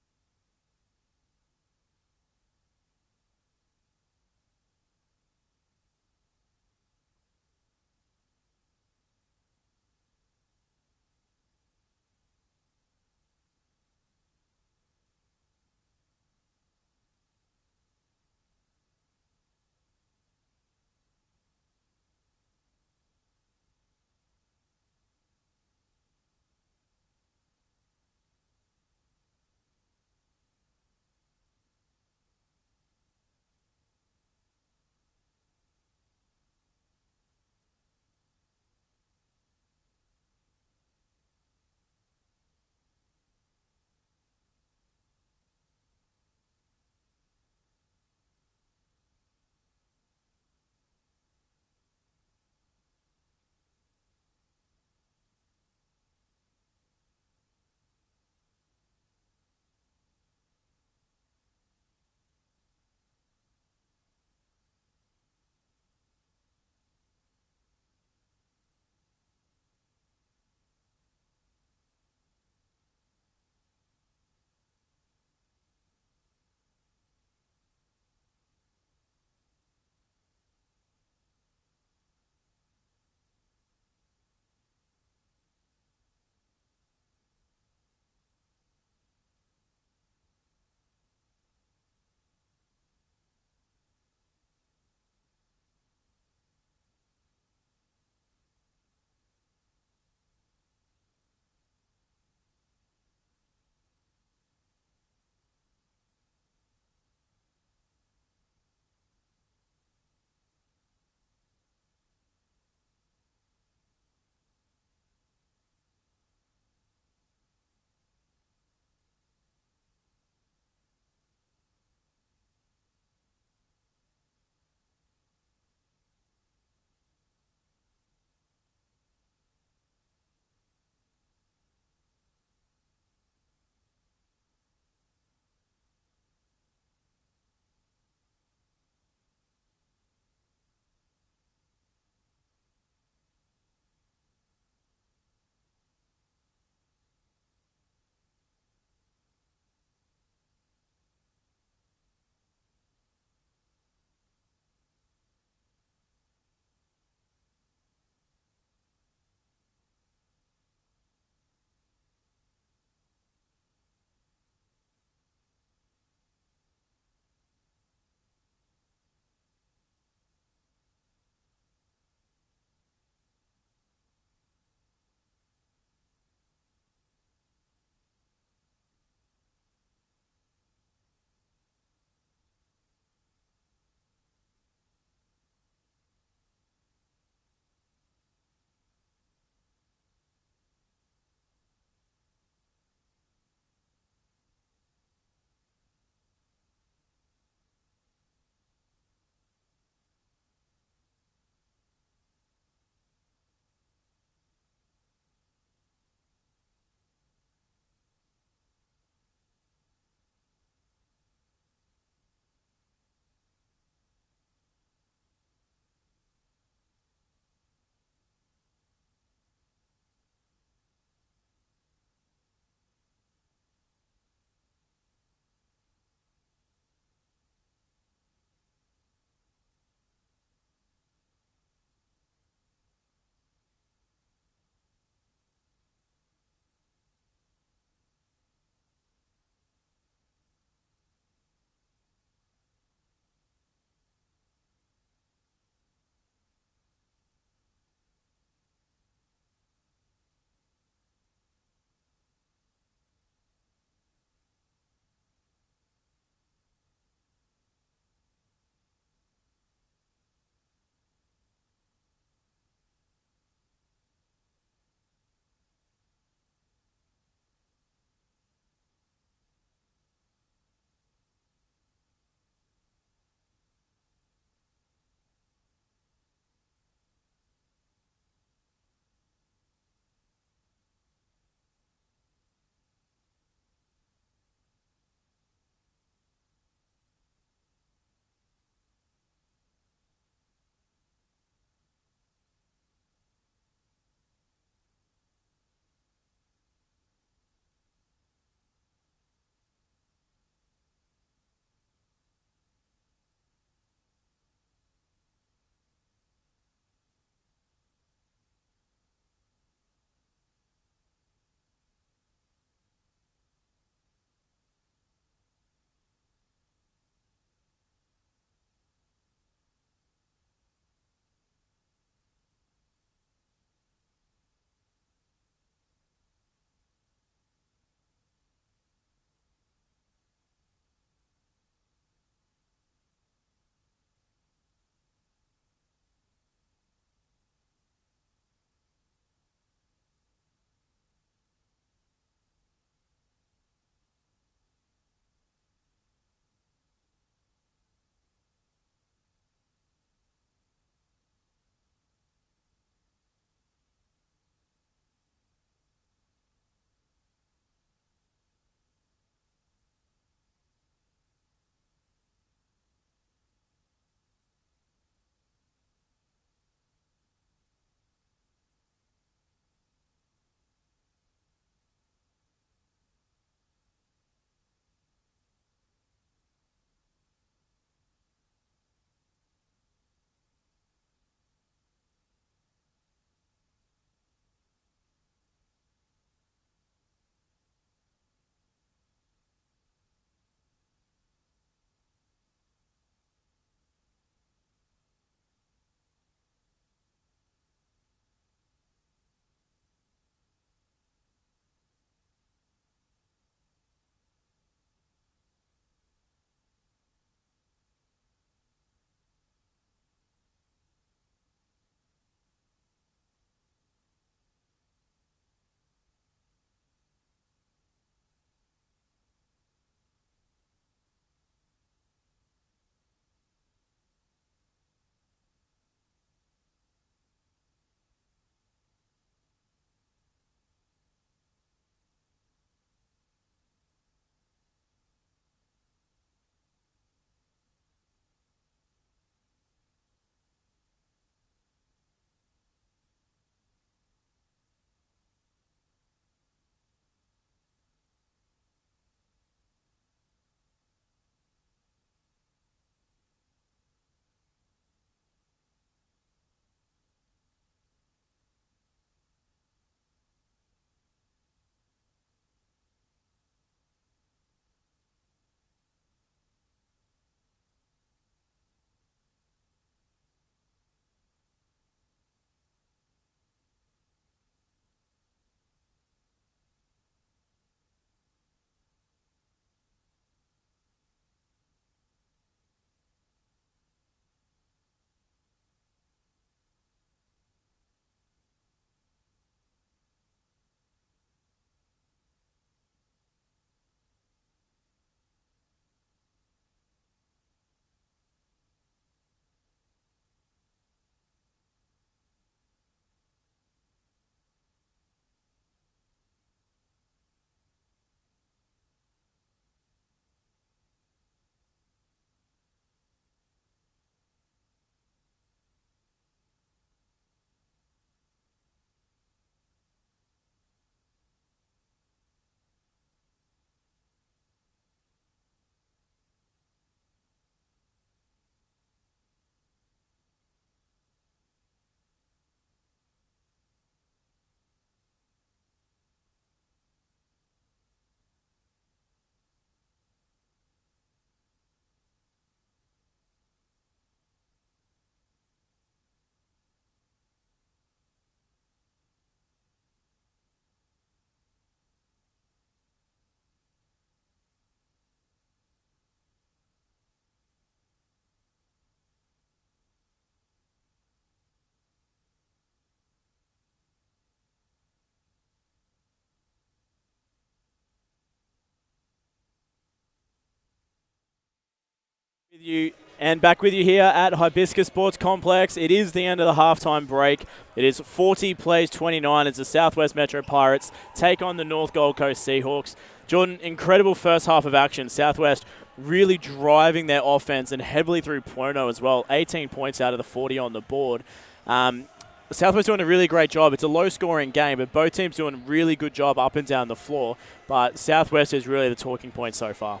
You and back with you here at Hibiscus Sports Complex. It is the end of the halftime break. It is 40 plays 29 as the Southwest Metro Pirates take on the North Gold Coast Seahawks. Jordan, incredible first half of action. Southwest really driving their offense and heavily through Pono as well. 18 points out of the 40 on the board. Southwest doing a really great job. It's a low-scoring game, but both teams doing a really good job up and down the floor. But Southwest is really the talking point so far.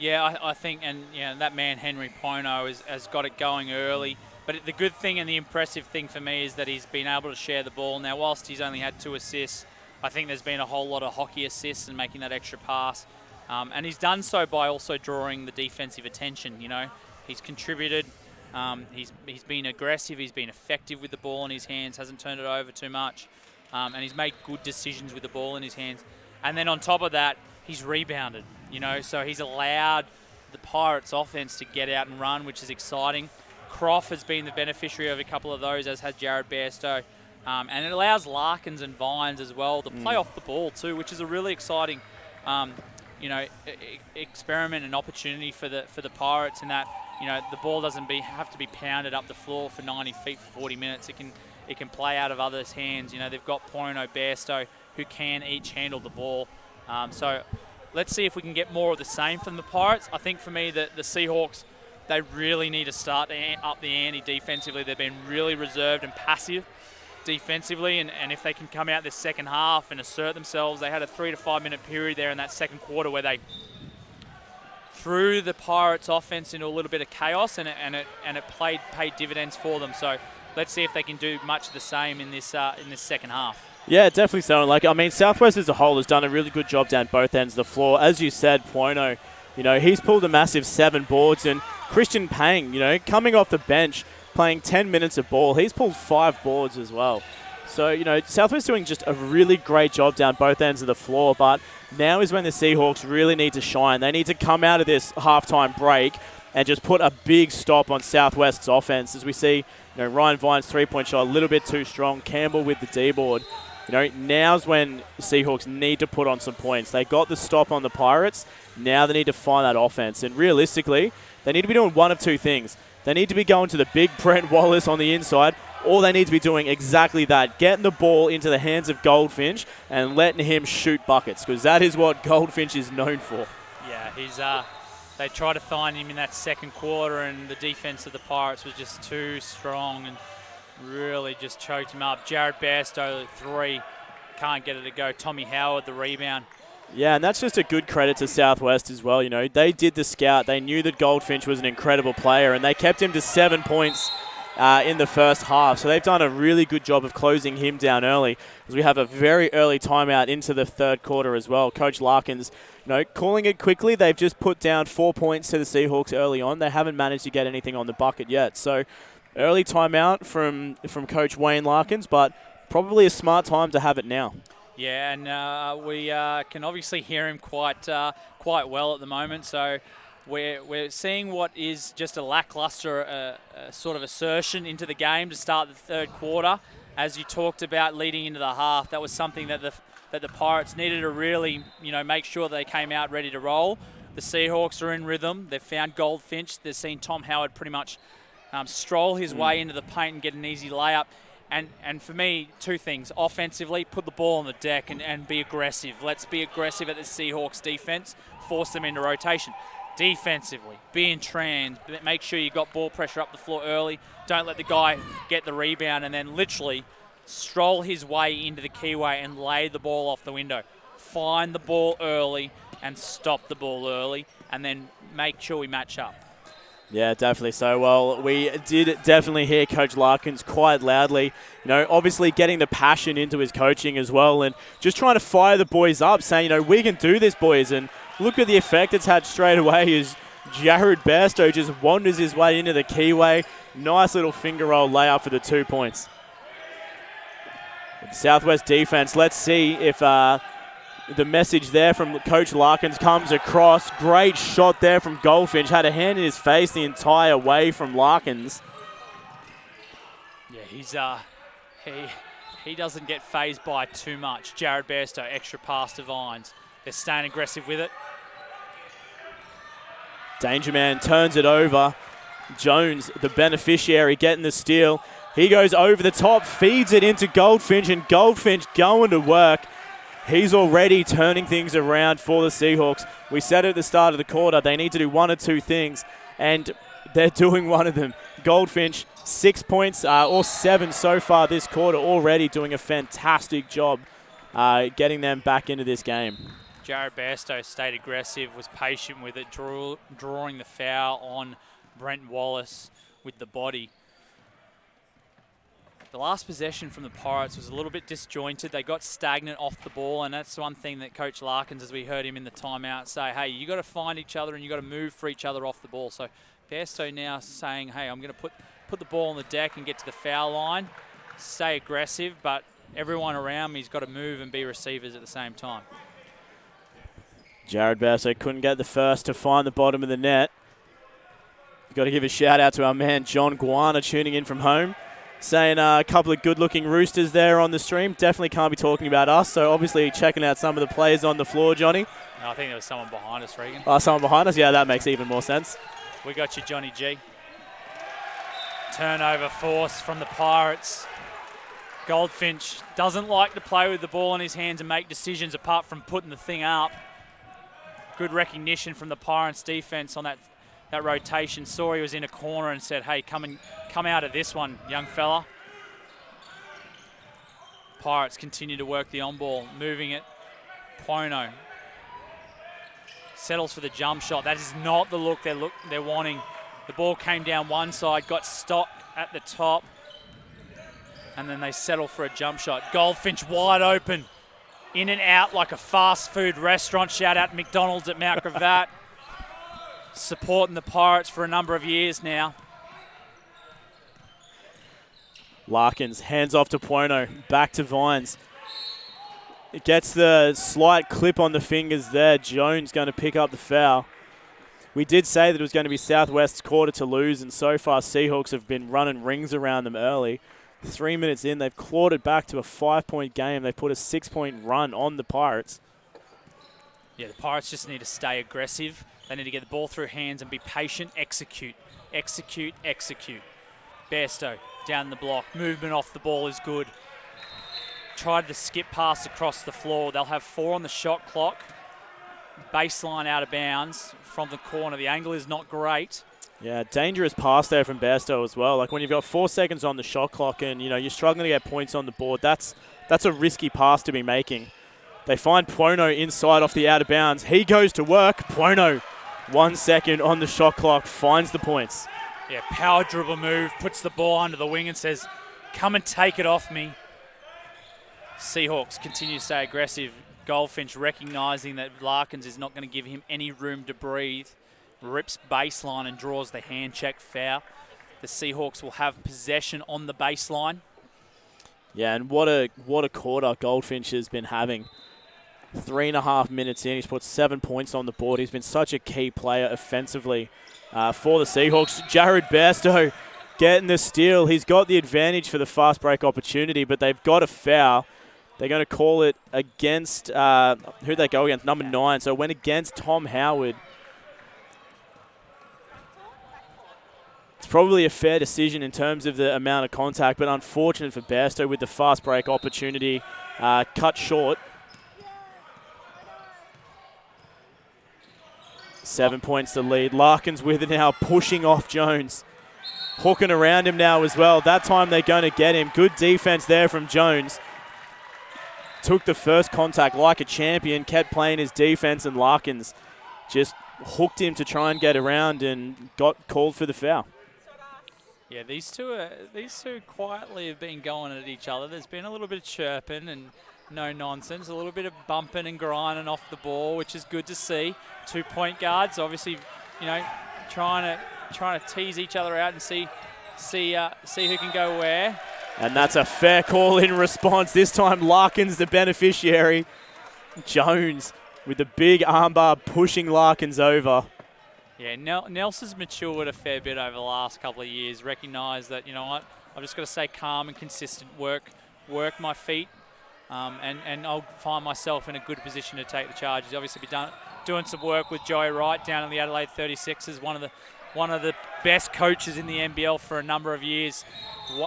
Yeah, I think, and that man Henry Pono has got it going early. But the good thing and the impressive thing for me is that he's been able to share the ball. Now, whilst he's only had 2 assists, I think there's been a whole lot of hockey assists and making that extra pass. And he's done so by also drawing the defensive attention. He's contributed. He's been aggressive. He's been effective with the ball in his hands. Hasn't turned it over too much. And he's made good decisions with the ball in his hands. And then on top of that, he's rebounded. So he's allowed the Pirates' offense to get out and run, which is exciting. Croft has been the beneficiary of a couple of those, as has Jared Bairstow. And it allows Larkins and Vines as well to play off the ball too, which is a really exciting, experiment and opportunity for the Pirates in that, the ball doesn't have to be pounded up the floor for 90 feet for 40 minutes. It can play out of others' hands. They've got Pono, Bairstow, who can each handle the ball. So let's see if we can get more of the same from the Pirates. I think for me, the Seahawks, they really need to start to up the ante defensively. They've been really reserved and passive defensively, and if they can come out this second half and assert themselves, they had a 3 to 5 minute period there in that second quarter where they threw the Pirates offense into a little bit of chaos, and it paid dividends for them. So let's see if they can do much of the same in this second half. Yeah, definitely so. Southwest as a whole has done a really good job down both ends of the floor. As you said, Pono, he's pulled a massive 7 boards, and Christian Pang, coming off the bench, playing 10 minutes of ball, he's pulled 5 boards as well. So, Southwest doing just a really great job down both ends of the floor, but now is when the Seahawks really need to shine. They need to come out of this halftime break and just put a big stop on Southwest's offense. As we see, Ryan Vine's 3-point shot a little bit too strong, Campbell with the D-board. Now's when the Seahawks need to put on some points. They got the stop on the Pirates. Now they need to find that offense. And realistically, they need to be doing one of 2 things. They need to be going to the big Brent Wallace on the inside, or they need to be doing exactly that, getting the ball into the hands of Goldfinch and letting him shoot buckets, because that is what Goldfinch is known for. Yeah, they tried to find him in that second quarter, and the defense of the Pirates was just too strong and really just choked him up. Jared Bairstow, 3, can't get it to go. Tommy Howard, the rebound. Yeah, and that's just a good credit to Southwest as well. They did the scout. They knew that Goldfinch was an incredible player, and they kept him to 7 points in the first half. So they've done a really good job of closing him down early, as we have a very early timeout into the third quarter as well. Coach Larkins, calling it quickly. They've just put down 4 points to the Seahawks early on. They haven't managed to get anything on the bucket yet. So early timeout from Coach Wayne Larkins, but probably a smart time to have it now. Yeah, and we can obviously hear him quite well at the moment. So we're seeing what is just a lackluster sort of assertion into the game to start the third quarter. As you talked about leading into the half, that was something that the Pirates needed to really make sure they came out ready to roll. The Seahawks are in rhythm. They've found Goldfinch. They've seen Tom Howard pretty much stroll his way into the paint and get an easy layup. And for me, 2 things. Offensively, put the ball on the deck and be aggressive. Let's be aggressive at the Seahawks defense, force them into rotation. Defensively, be in trans, make sure you got ball pressure up the floor early. Don't let the guy get the rebound and then literally stroll his way into the keyway and lay the ball off the window. Find the ball early and stop the ball early, and then make sure we match up. Yeah, definitely so. Well, we did definitely hear Coach Larkins quite loudly, obviously getting the passion into his coaching as well, and just trying to fire the boys up, saying, we can do this, boys. And look at the effect it's had straight away as Jared Bairstow just wanders his way into the keyway. Nice little finger roll layup for the 2 points. Southwest defense, let's see if the message there from Coach Larkins comes across. Great shot there from Goldfinch. Had a hand in his face the entire way from Larkins. Yeah, he doesn't get phased by too much. Jared Bairstow, extra pass to Vines. They're staying aggressive with it. Danger Man turns it over. Jones, the beneficiary, getting the steal. He goes over the top, feeds it into Goldfinch, and Goldfinch going to work. He's already turning things around for the Seahawks. We said at the start of the quarter they need to do one or two things, and they're doing one of them. Goldfinch, 6 points or 7 so far this quarter, already doing a fantastic job getting them back into this game. Jared Bairstow stayed aggressive, was patient with it, drawing the foul on Brent Wallace with the body. The last possession from the Pirates was a little bit disjointed. They got stagnant off the ball, and that's one thing that Coach Larkins, as we heard him in the timeout, say, hey, you got to find each other and you got to move for each other off the ball. So Bairstow now saying, hey, I'm going to put the ball on the deck and get to the foul line, stay aggressive, but everyone around me's got to move and be receivers at the same time. Jared Bairstow couldn't get the first to find the bottom of the net. You've got to give a shout out to our man John Guana tuning in from home, saying a couple of good-looking Roosters there on the stream. Definitely can't be talking about us, so obviously checking out some of the players on the floor, Johnny. No, I think there was someone behind us, Regan. Oh, someone behind us? Yeah, that makes even more sense. We got you, Johnny G. Turnover force from the Pirates. Goldfinch doesn't like to play with the ball in his hands and make decisions apart from putting the thing up. Good recognition from the Pirates defense on that rotation. Saw he was in a corner and said, hey, come out of this one, young fella. Pirates continue to work the on-ball, moving it. Pono settles for the jump shot. That is not the look they're wanting. The ball came down one side, got stopped at the top, and then they settle for a jump shot. Goldfinch wide open, in and out like a fast food restaurant. Shout out McDonald's at Mount Gravatt. Supporting the Pirates for a number of years now. Larkins hands off to Pono, back to Vines. It gets the slight clip on the fingers there. Jones going to pick up the foul. We did say that it was going to be Southwest's quarter to lose, and so far Seahawks have been running rings around them early. 3 minutes in, they've clawed it back to a 5-point game. They've put a 6-point run on the Pirates. Yeah, the Pirates just need to stay aggressive. They need to get the ball through hands and be patient, execute, execute, execute. Bairstow down the block. Movement off the ball is good. Tried the skip pass across the floor. They'll have 4 on the shot clock. Baseline out of bounds from the corner. The angle is not great. Yeah, dangerous pass there from Bairstow as well. Like when you've got 4 seconds on the shot clock and you're struggling to get points on the board, that's a risky pass to be making. They find Pono inside off the out of bounds. He goes to work. Pono, 1 second on the shot clock, finds the points. Yeah, power dribble move, puts the ball under the wing and says, come and take it off me. Seahawks continue to stay aggressive. Goldfinch recognising that Larkins is not going to give him any room to breathe. Rips baseline and draws the hand check foul. The Seahawks will have possession on the baseline. Yeah, and what a quarter Goldfinch has been having. 3.5 minutes in, he's put 7 points on the board. He's been such a key player offensively for the Seahawks. Jared Bairstow getting the steal. He's got the advantage for the fast break opportunity, but they've got a foul. They're going to call it against, who'd they go against? Number 9. So it went against Tom Howard. It's probably a fair decision in terms of the amount of contact, but unfortunate for Bairstow with the fast break opportunity cut short. 7 points to lead. Larkins with it now, pushing off Jones. Hooking around him now as well. That time they're going to get him. Good defense there from Jones. Took the first contact like a champion, kept playing his defense, and Larkins just hooked him to try and get around and got called for the foul. Yeah, these two quietly have been going at each other. There's been a little bit of chirping and no nonsense, a little bit of bumping and grinding off the ball, which is good to see. 2 point guards, obviously, trying to tease each other out and see who can go where. And that's a fair call in response. This time Larkins the beneficiary. Jones with the big armbar pushing Larkins over. Yeah, Nelson's matured a fair bit over the last couple of years. Recognised that, I've just got to stay calm and consistent, work my feet, and I'll find myself in a good position to take the charge. He's obviously been doing some work with Joey Wright down in the Adelaide 36ers, one of the best coaches in the NBL for a number of years.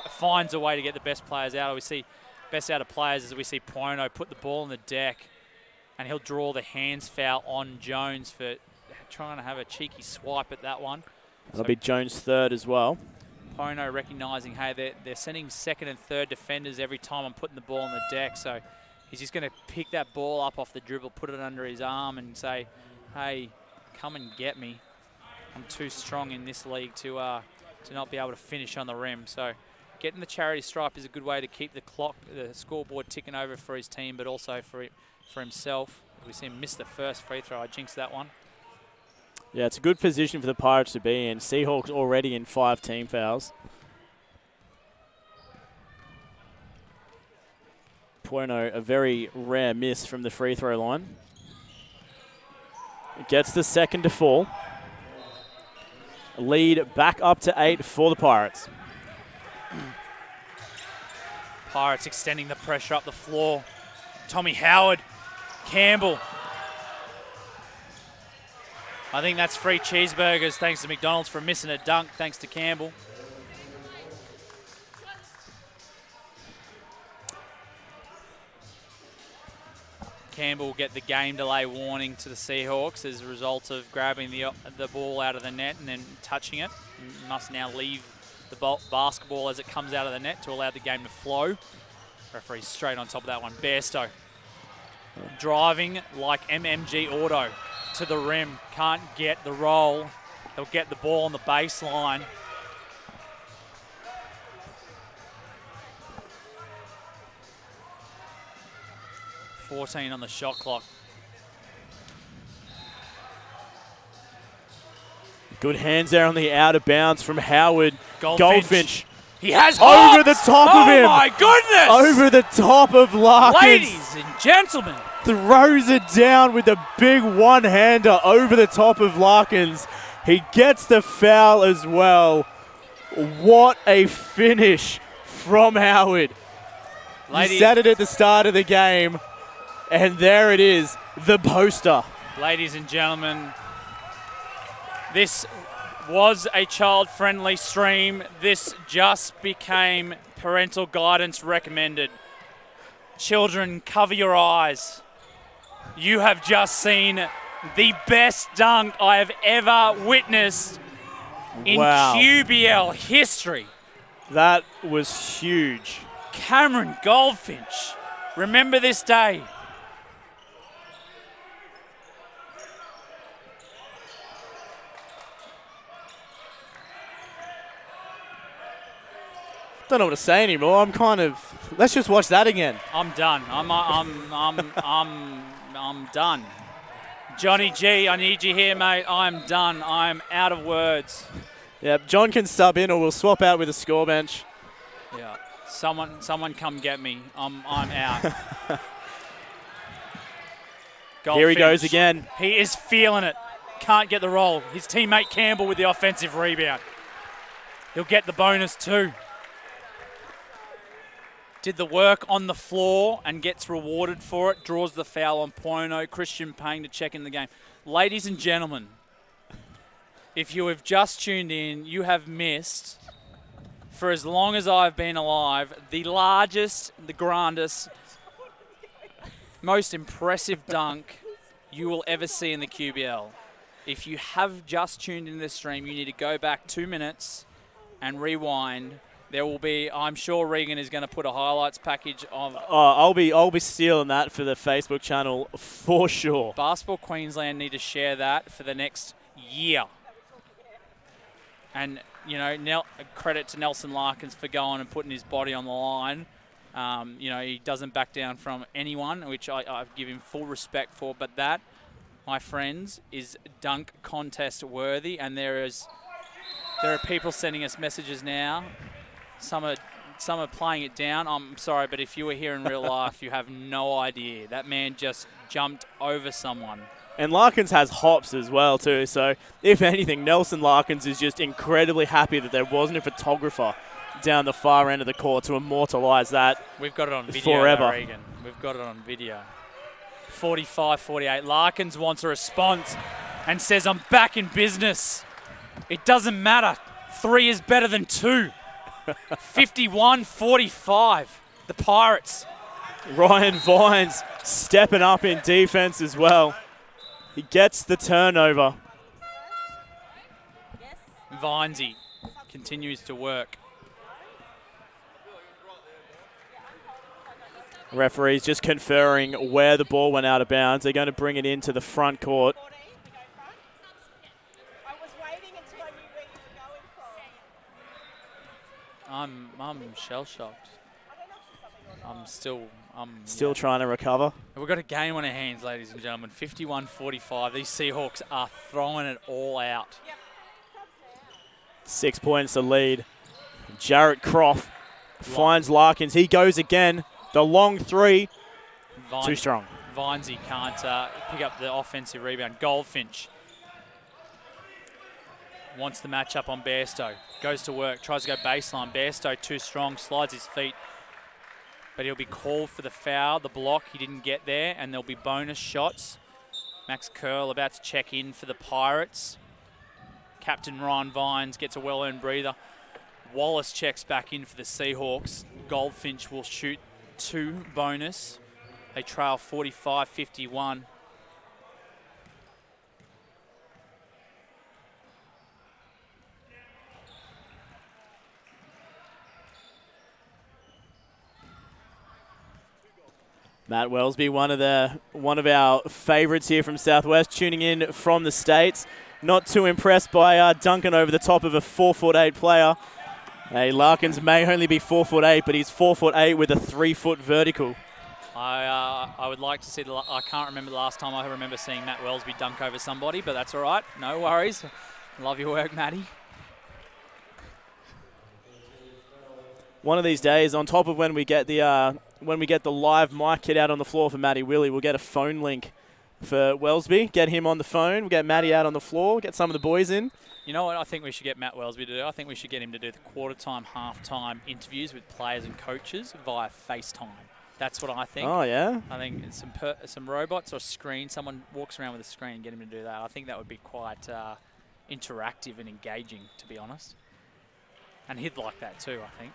Finds a way to get the best players out. We see best out of players as we see Pono put the ball on the deck, and he'll draw the hands foul on Jones for trying to have a cheeky swipe at that one. That'll be Jones' third as well. Pono recognising, hey, they're sending second and third defenders every time I'm putting the ball on the deck, so he's just going to pick that ball up off the dribble, put it under his arm and say, hey, come and get me. I'm too strong in this league to not be able to finish on the rim. So getting the charity stripe is a good way to keep the scoreboard ticking over for his team, but also for himself. We see him miss the first free throw. I jinxed that one. Yeah, it's a good position for the Pirates to be in. Seahawks already in 5 team fouls. Pono, a very rare miss from the free throw line. Gets the second to fall. Lead back up to 8 for the Pirates. Pirates extending the pressure up the floor. Tommy Howard, Campbell. I think that's free cheeseburgers thanks to McDonald's for missing a dunk thanks to Campbell. Campbell will get the game delay warning to the Seahawks as a result of grabbing the ball out of the net and then touching it. Must now leave the basketball as it comes out of the net to allow the game to flow. Referee's straight on top of that one. Bairstow driving like MMG Auto to the rim. Can't get the roll. They'll get the ball on the baseline. .14 on the shot clock. Good hands there on the out of bounds from Howard. Goldfinch. He has over the top of him. Oh my goodness! Over the top of Larkins. Ladies and gentlemen. Throws it down with a big one-hander over the top of Larkins. He gets the foul as well. What a finish from Howard. He said it at the start of the game. And there it is, the poster. Ladies and gentlemen, this was a child-friendly stream. This just became parental guidance recommended. Children, cover your eyes. You have just seen the best dunk I have ever witnessed in QBL history. That was huge. Cameron Goldfinch, remember this day. Don't know what to say anymore. I'm kind of. Let's just watch that again. I'm done. I'm done. Johnny G, I need you here, mate. I'm done. I'm out of words. Yeah, John can sub in, or we'll swap out with a score bench. Yeah, someone come get me. I'm out. Here he goes again. He is feeling it. Can't get the roll. His teammate Campbell with the offensive rebound. He'll get the bonus too. Did the work on the floor and gets rewarded for it. Draws the foul on Pono. Christian Payne to check in the game. Ladies and gentlemen, if you have just tuned in, you have missed, for as long as I've been alive, the largest, the grandest, most impressive dunk you will ever see in the QBL. If you have just tuned in this stream, you need to go back 2 minutes and rewind. There will be, I'm sure Regan is going to put a highlights package of. Oh, I'll be stealing that for the Facebook channel for sure. Basketball Queensland need to share that for the next year. And, you know, credit to Nelson Larkins for going and putting his body on the line. You know, he doesn't back down from anyone, which I give him full respect for. But that, my friends, is dunk contest worthy. And there are people sending us messages now. Some are playing it down. I'm sorry, but if you were here in real life, you have no idea. That man just jumped over someone. And Larkins has hops as well, too. So, if anything, Nelson Larkins is just incredibly happy that there wasn't a photographer down the far end of the court to immortalise that. We've got it on video, forever. Regan. We've got it on video. 45-48. Larkins wants a response and says, I'm back in business. It doesn't matter. 3 is better than 2. 51-45. The Pirates. Ryan Vines stepping up in defense as well. He gets the turnover. Vinesy continues to work. Referees just conferring where the ball went out of bounds. They're going to bring it into the front court. I'm shell-shocked. I'm still trying to recover. We've got a game on our hands, ladies and gentlemen. 51-45. These Seahawks are throwing it all out. 6 points to lead. Jarrett Croft finds Larkins. He goes again. The long 3. Too strong. Vinesy can't pick up the offensive rebound. Goldfinch wants the matchup on Bairstow. Goes to work. Tries to go baseline. Bairstow too strong. Slides his feet. But he'll be called for the foul. The block, he didn't get there. And there'll be bonus shots. Max Curl about to check in for the Pirates. Captain Ryan Vines gets a well-earned breather. Wallace checks back in for the Seahawks. Goldfinch will shoot 2 bonus. They trail 45-51. Matt Wellesby, one of our favourites here from Southwest, tuning in from the States. Not too impressed by Duncan over the top of a 4'8" player. Hey, Larkins may only be 4'8", but he's 4'8" with a 3-foot vertical. I would like to see I can't remember the last time I remember seeing Matt Wellesby dunk over somebody, but that's all right. No worries. Love your work, Matty. One of these days, on top of when we get the live mic kit out on the floor for Matty Willie, we'll get a phone link for Wellesby. Get him on the phone. We'll get Matty out on the floor. Get some of the boys in. You know what I think we should get Matt Wellesby to do? I think we should get him to do the quarter-time, half-time interviews with players and coaches via FaceTime. That's what I think. Oh, yeah? I think it's some robots or screen. Someone walks around with a screen and get him to do that. I think that would be quite interactive and engaging, to be honest. And he'd like that too, I think.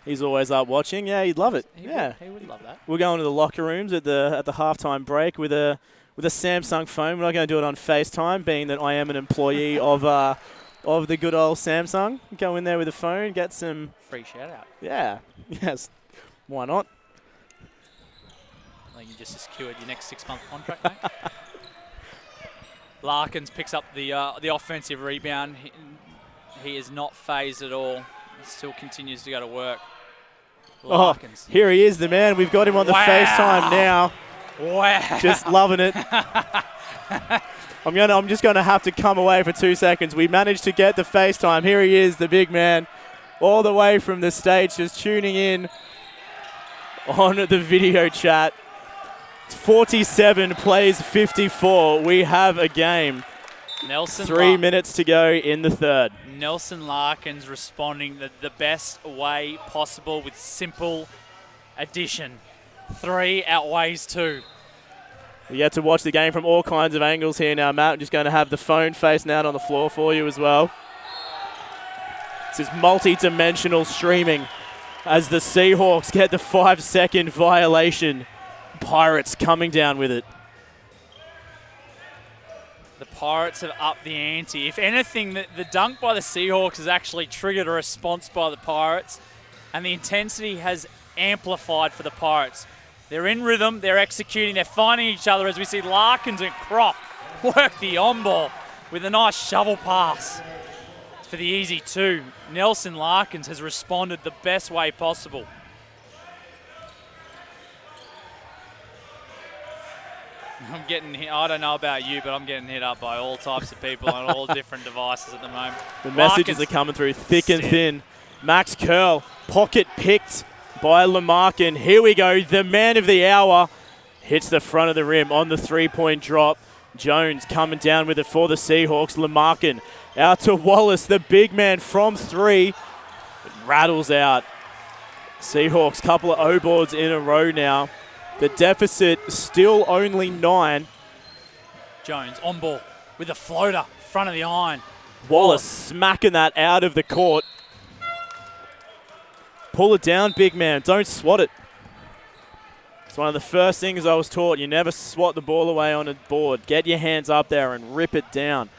He's always up watching. Yeah, he'd love it. He would love that. We'll go into the locker rooms at the halftime break with a Samsung phone. We're not going to do it on FaceTime, being that I am an employee of the good old Samsung. Go in there with a phone, get some free shout out. Yeah. Yes. Why not? I think you just secured your next 6-month contract, mate. Larkins picks up the offensive rebound. He is not phased at all. He still continues to go to work. Larkins. Oh, here he is, the man. We've got him on the FaceTime now. Wow. Just loving it. I'm just gonna have to come away for 2 seconds. We managed to get the FaceTime. Here he is, the big man, all the way from the States, just tuning in on the video chat. 47 plays 54. We have a game. 3 minutes to go in the third. Nelson Larkins responding the best way possible with simple addition. 3 outweighs 2. We get to watch the game from all kinds of angles here now, Matt. I'm just going to have the phone facing out on the floor for you as well. This is multi-dimensional streaming as the Seahawks get the 5-second violation. Pirates coming down with it. The Pirates have upped the ante. If anything, the dunk by the Seahawks has actually triggered a response by the Pirates, and the intensity has amplified for the Pirates. They're in rhythm, they're executing, they're finding each other as we see Larkins and Croft work the on-ball with a nice shovel pass for the easy 2. Nelson Larkins has responded the best way possible. I'm getting hit. I don't know about you, but I'm getting hit up by all types of people on all different devices at the moment. The messages are coming through thick and thin. Max Curl, pocket picked by Lamarkin. Here we go. The man of the hour hits the front of the rim on the 3-point drop. Jones coming down with it for the Seahawks. Lamarkin out to Wallace, the big man from 3. It rattles out. Seahawks, couple of O-boards in a row now. The deficit still only 9. Jones on ball with a floater, front of the iron. Wallace smacking that out of the court. Pull it down, big man. Don't swat it. It's one of the first things I was taught. You never swat the ball away on a board. Get your hands up there and rip it down.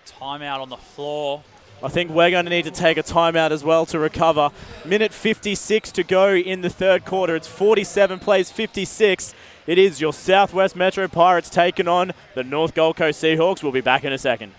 Timeout on the floor. I think we're going to need to take a timeout as well to recover. Minute 56 to go in the third quarter. It's 47 plays 56. It is your Southwest Metro Pirates taking on the North Gold Coast Seahawks. We'll be back in a second.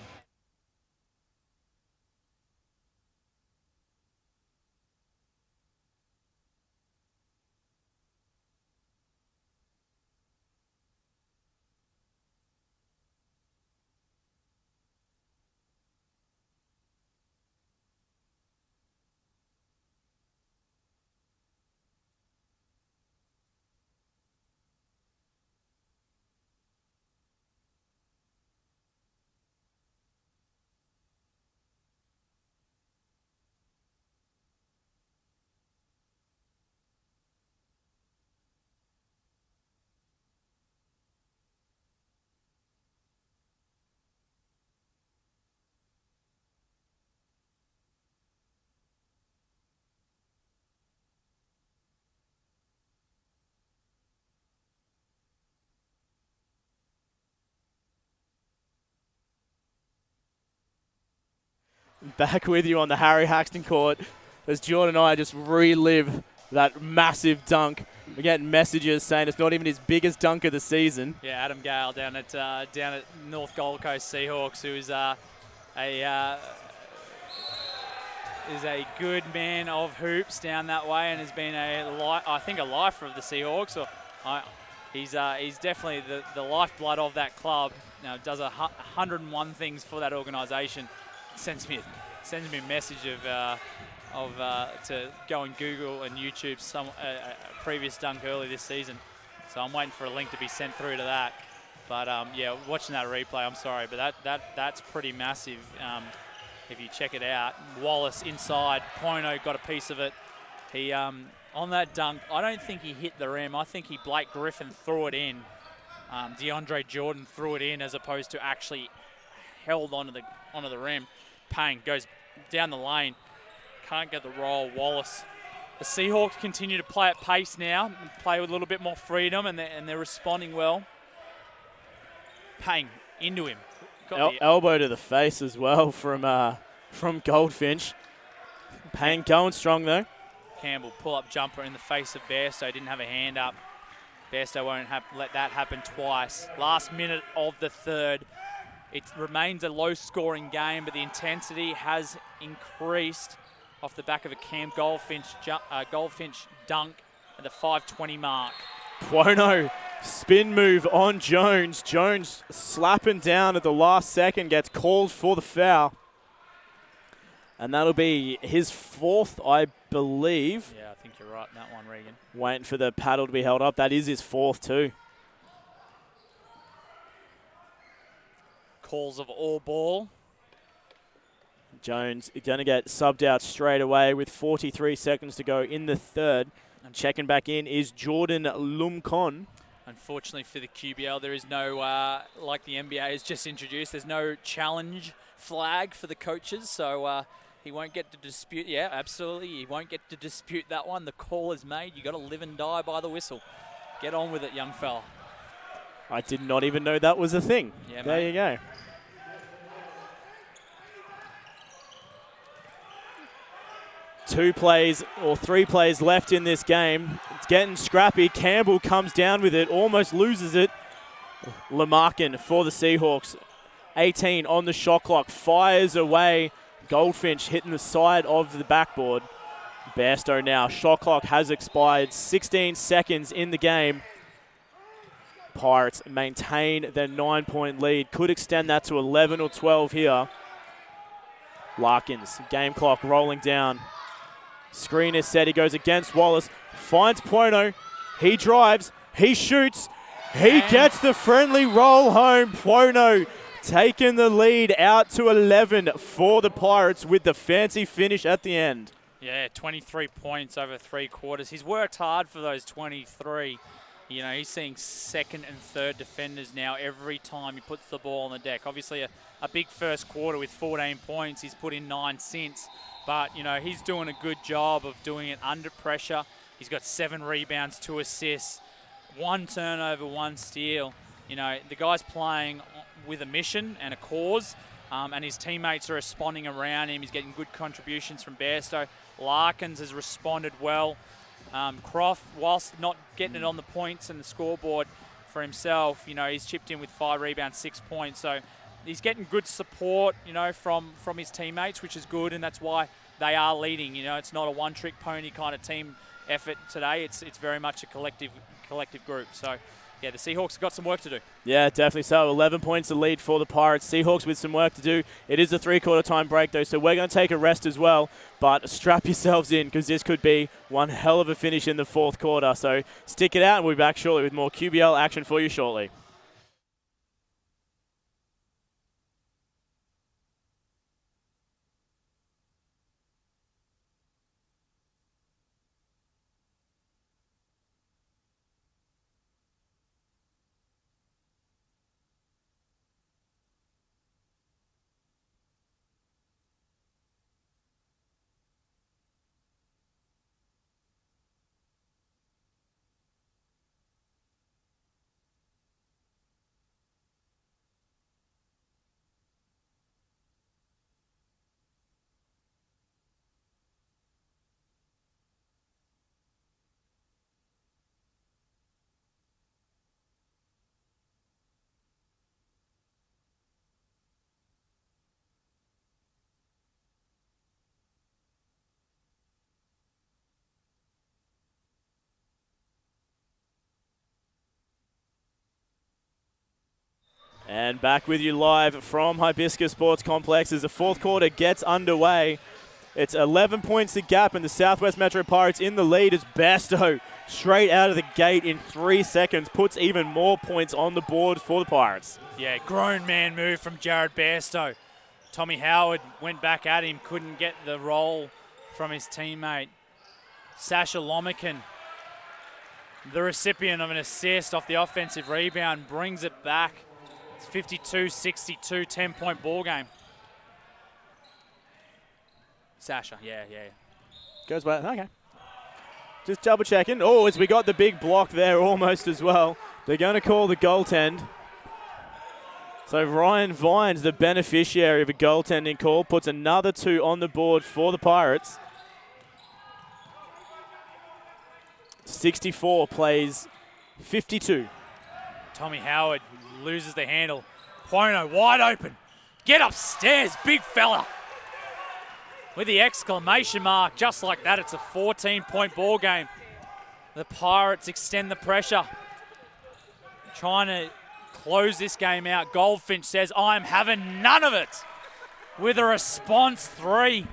Back with you on the Harry Haxton court as Jordan and I just relive that massive dunk. We're getting messages saying it's not even his biggest dunk of the season. Yeah, Adam Gale down at North Gold Coast Seahawks, who is a good man of hoops down that way and has been I think a lifer of the Seahawks. He's definitely the lifeblood of that club. Now does 101 things for that organisation. Sends me a message to go and Google and YouTube a previous dunk early this season. So I'm waiting for a link to be sent through to that. But yeah, watching that replay, I'm sorry, but that's pretty massive. If you check it out, Wallace inside, Pono got a piece of it. He on that dunk, I don't think he hit the rim. I think Blake Griffin threw it in. DeAndre Jordan threw it in as opposed to actually held onto the rim. Payne goes down the lane, can't get the roll. Wallace. The Seahawks continue to play at pace now, and play with a little bit more freedom, and they're responding well. Payne into him. Elbow to the face as well from Goldfinch. Payne going strong though. Campbell pull-up jumper in the face of Bairstow. Didn't have a hand up. Bairstow won't let that happen twice. Last minute of the third. It remains a low-scoring game, but the intensity has increased off the back of a Cam Goldfinch dunk at the 5:20 mark. Pono spin move on Jones. Jones slapping down at the last second, gets called for the foul. And that'll be his fourth, I believe. Yeah, I think you're right in that one, Regan. Waiting for the paddle to be held up. That is his fourth too. Calls of all ball. Jones going to get subbed out straight away with 43 seconds to go in the third. And checking back in is Jordan Lumcon. Unfortunately for the QBL, there is no, like the NBA has just introduced, there's no challenge flag for the coaches, so he won't get to dispute. Yeah, absolutely, he won't get to dispute that one. The call is made. You got to live and die by the whistle. Get on with it, young fella. I did not even know that was a thing. Yeah, there mate. You go. Three plays left in this game. It's getting scrappy. Campbell comes down with it, almost loses it. Lamarkin for the Seahawks. 18 on the shot clock, fires away. Goldfinch hitting the side of the backboard. Bairstow now. Shot clock has expired. 16 seconds in the game. Pirates maintain their 9-point lead. Could extend that to 11 or 12 here. Larkins, game clock rolling down. Screen is set. He goes against Wallace. Finds Pono. He drives. He shoots. He gets the friendly roll home. Pono taking the lead out to 11 for the Pirates with the fancy finish at the end. Yeah, 23 points over 3 quarters. He's worked hard for those 23. You know, he's seeing second and third defenders now every time he puts the ball on the deck. Obviously, a big first quarter with 14 points. He's put in 9 since. But, you know, he's doing a good job of doing it under pressure. He's got 7 rebounds, 2 assists, 1 turnover, 1 steal. You know, the guy's playing with a mission and a cause, and his teammates are responding around him. He's getting good contributions from Bairstow. Larkins has responded well. Croft, whilst not getting it on the points and the scoreboard for himself, you know, he's chipped in with 5 rebounds, 6 points. So he's getting good support, you know, from his teammates, which is good, and that's why they are leading. You know, it's not a one-trick pony kind of team effort today. It's very much a collective group. So, yeah, the Seahawks have got some work to do. Yeah, definitely so. 11 points to lead for the Pirates. Seahawks with some work to do. It is a 3-quarter time break, though, so we're going to take a rest as well. But strap yourselves in, because this could be one hell of a finish in the 4th quarter. So stick it out, and we'll be back shortly with more QBL action for you shortly. And back with you live from Hibiscus Sports Complex as the 4th quarter gets underway. It's 11 points to gap, and the Southwest Metro Pirates in the lead as Bairstow, straight out of the gate in 3 seconds, puts even more points on the board for the Pirates. Yeah, grown man move from Jared Bairstow. Tommy Howard went back at him, couldn't get the roll from his teammate. Sasha Lomican, the recipient of an assist off the offensive rebound, brings it back. It's 52-62, 10-point ball game. Sasha, yeah. Goes back, okay. Just double checking. Oh, as we got the big block there almost as well. They're going to call the goaltend. So Ryan Vines, the beneficiary of a goaltending call, puts another 2 on the board for the Pirates. 64 plays 52. Tommy Howard loses the handle. Pono wide open. Get upstairs, big fella. With the exclamation mark, just like that, it's a 14-point ball game. The Pirates extend the pressure. Trying to close this game out. Goldfinch says, I'm having none of it. With a response 3.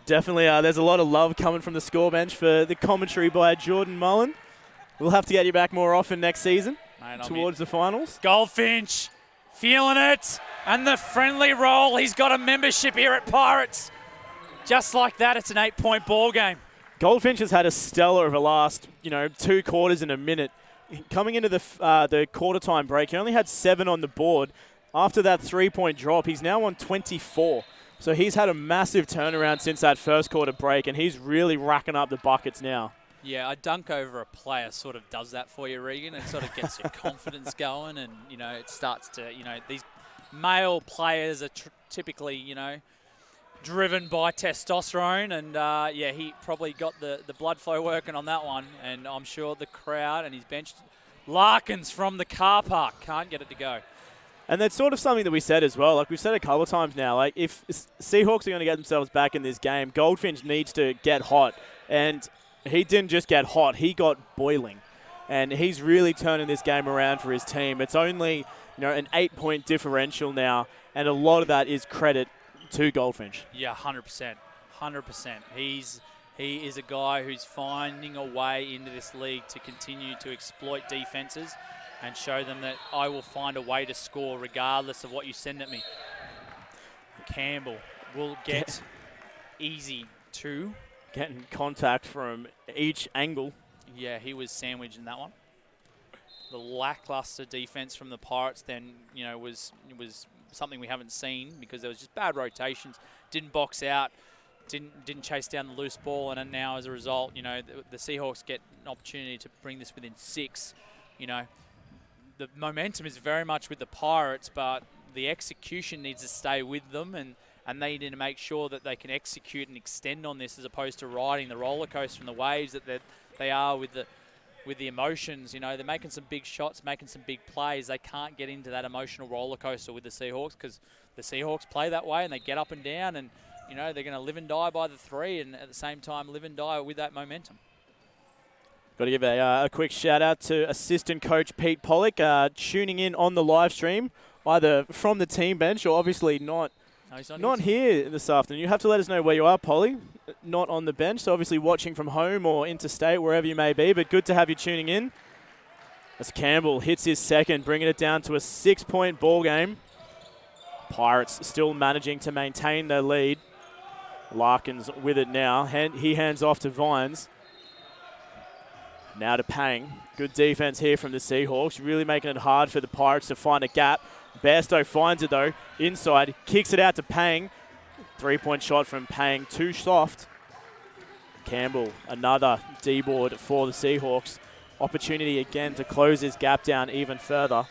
There's a lot of love coming from the score bench for the commentary by Jordan Mullan. We'll have to get you back more often next season towards the finals. Goldfinch feeling it, and the friendly roll. He's got a membership here at Pirates. Just like that, it's an 8-point ball game. Goldfinch has had a stellar of the last, 2 quarters in a minute. Coming into the quarter time break, he only had 7 on the board. After that 3-point drop, he's now on 24. So he's had a massive turnaround since that first quarter break, and he's really racking up the buckets now. Yeah, a dunk over a player sort of does that for you, Regan. It sort of gets your confidence going, and, it starts to, these male players are typically, driven by testosterone, and, he probably got the blood flow working on that one, and I'm sure the crowd and his bench. Larkins from the car park can't get it to go. And that's sort of something that we said as well. Like we've said a couple of times now, like if Seahawks are going to get themselves back in this game, Goldfinch needs to get hot. And he didn't just get hot, he got boiling. And he's really turning this game around for his team. It's only, an 8-point differential now, and a lot of that is credit to Goldfinch. Yeah, 100%. 100%. He is a guy who's finding a way into this league to continue to exploit defenses and show them that I will find a way to score regardless of what you send at me. Campbell will get easy 2. getting contact from each angle. Yeah, he was sandwiched in that one. The lackluster defense from the Pirates then, was something we haven't seen because there was just bad rotations. Didn't box out, didn't chase down the loose ball, and now as a result, the Seahawks get an opportunity to bring this within 6. The momentum is very much with the Pirates, but the execution needs to stay with them, and they need to make sure that they can execute and extend on this as opposed to riding the roller coaster and the waves that they are with the emotions. They're making some big shots, making some big plays. They can't get into that emotional roller coaster with the Seahawks because the Seahawks play that way and they get up and down, and they're going to live and die by the 3 and at the same time live and die with that momentum. Got to give a quick shout out to assistant coach Pete Pollock tuning in on the live stream, either from the team bench or obviously not here this afternoon. You have to let us know where you are, Polly. Not on the bench, so obviously watching from home or interstate, wherever you may be, but good to have you tuning in. As Campbell hits his second, bringing it down to a 6-point ball game. Pirates still managing to maintain their lead. Larkins with it now. He hands off to Vines. Now to Pang. Good defense here from the Seahawks, really making it hard for the Pirates to find a gap. Bairstow finds it though, inside, kicks it out to Pang. 3-point shot from Pang, too soft. Campbell, another D-board for the Seahawks. Opportunity again to close this gap down even further.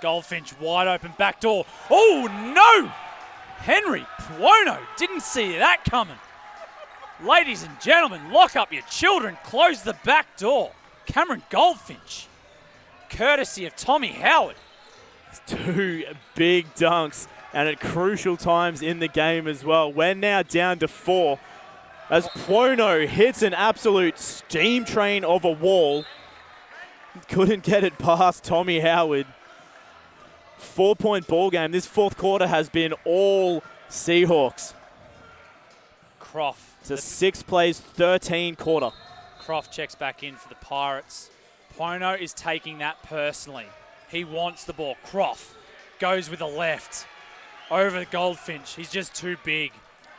Goldfinch wide open back door. Oh no! Henry Puono didn't see that coming. Ladies and gentlemen, lock up your children, close the back door. Cameron Goldfinch, courtesy of Tommy Howard. 2 big dunks and at crucial times in the game as well. We're now down to 4 as Puono hits an absolute steam train of a wall. Couldn't get it past Tommy Howard. 4-point ball game. This fourth quarter has been all Seahawks. Croft. It's a 6 plays, 13 quarter. Croft checks back in for the Pirates. Puono is taking that personally. He wants the ball. Croft goes with the left over the Goldfinch. He's just too big,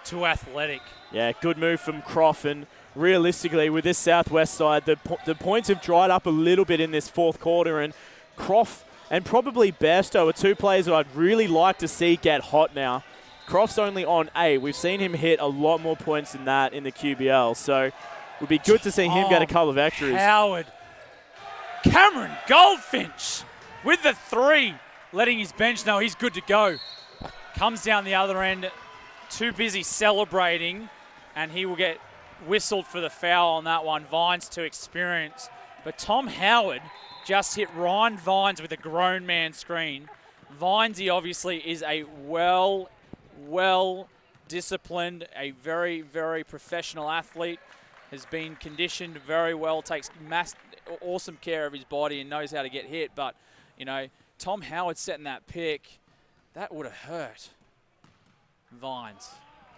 too athletic. Yeah, good move from Croft. And realistically, with this Southwest side, the points have dried up a little bit in this fourth quarter. And Croft and probably Bairstow are 2 players that I'd really like to see get hot now. Croft's only on 8. We've seen him hit a lot more points than that in the QBL. So it would be good to see him get a couple of extras. Howard. Cameron Goldfinch with the 3, letting his bench know he's good to go. Comes down the other end, too busy celebrating, and he will get whistled for the foul on that one. Vines too experienced. But Tom Howard just hit Ryan Vines with a grown man screen. Vinesy obviously is a well-disciplined, a very, very professional athlete, has been conditioned very well, takes awesome care of his body and knows how to get hit. But, Tom Howard setting that pick, that would have hurt. Vines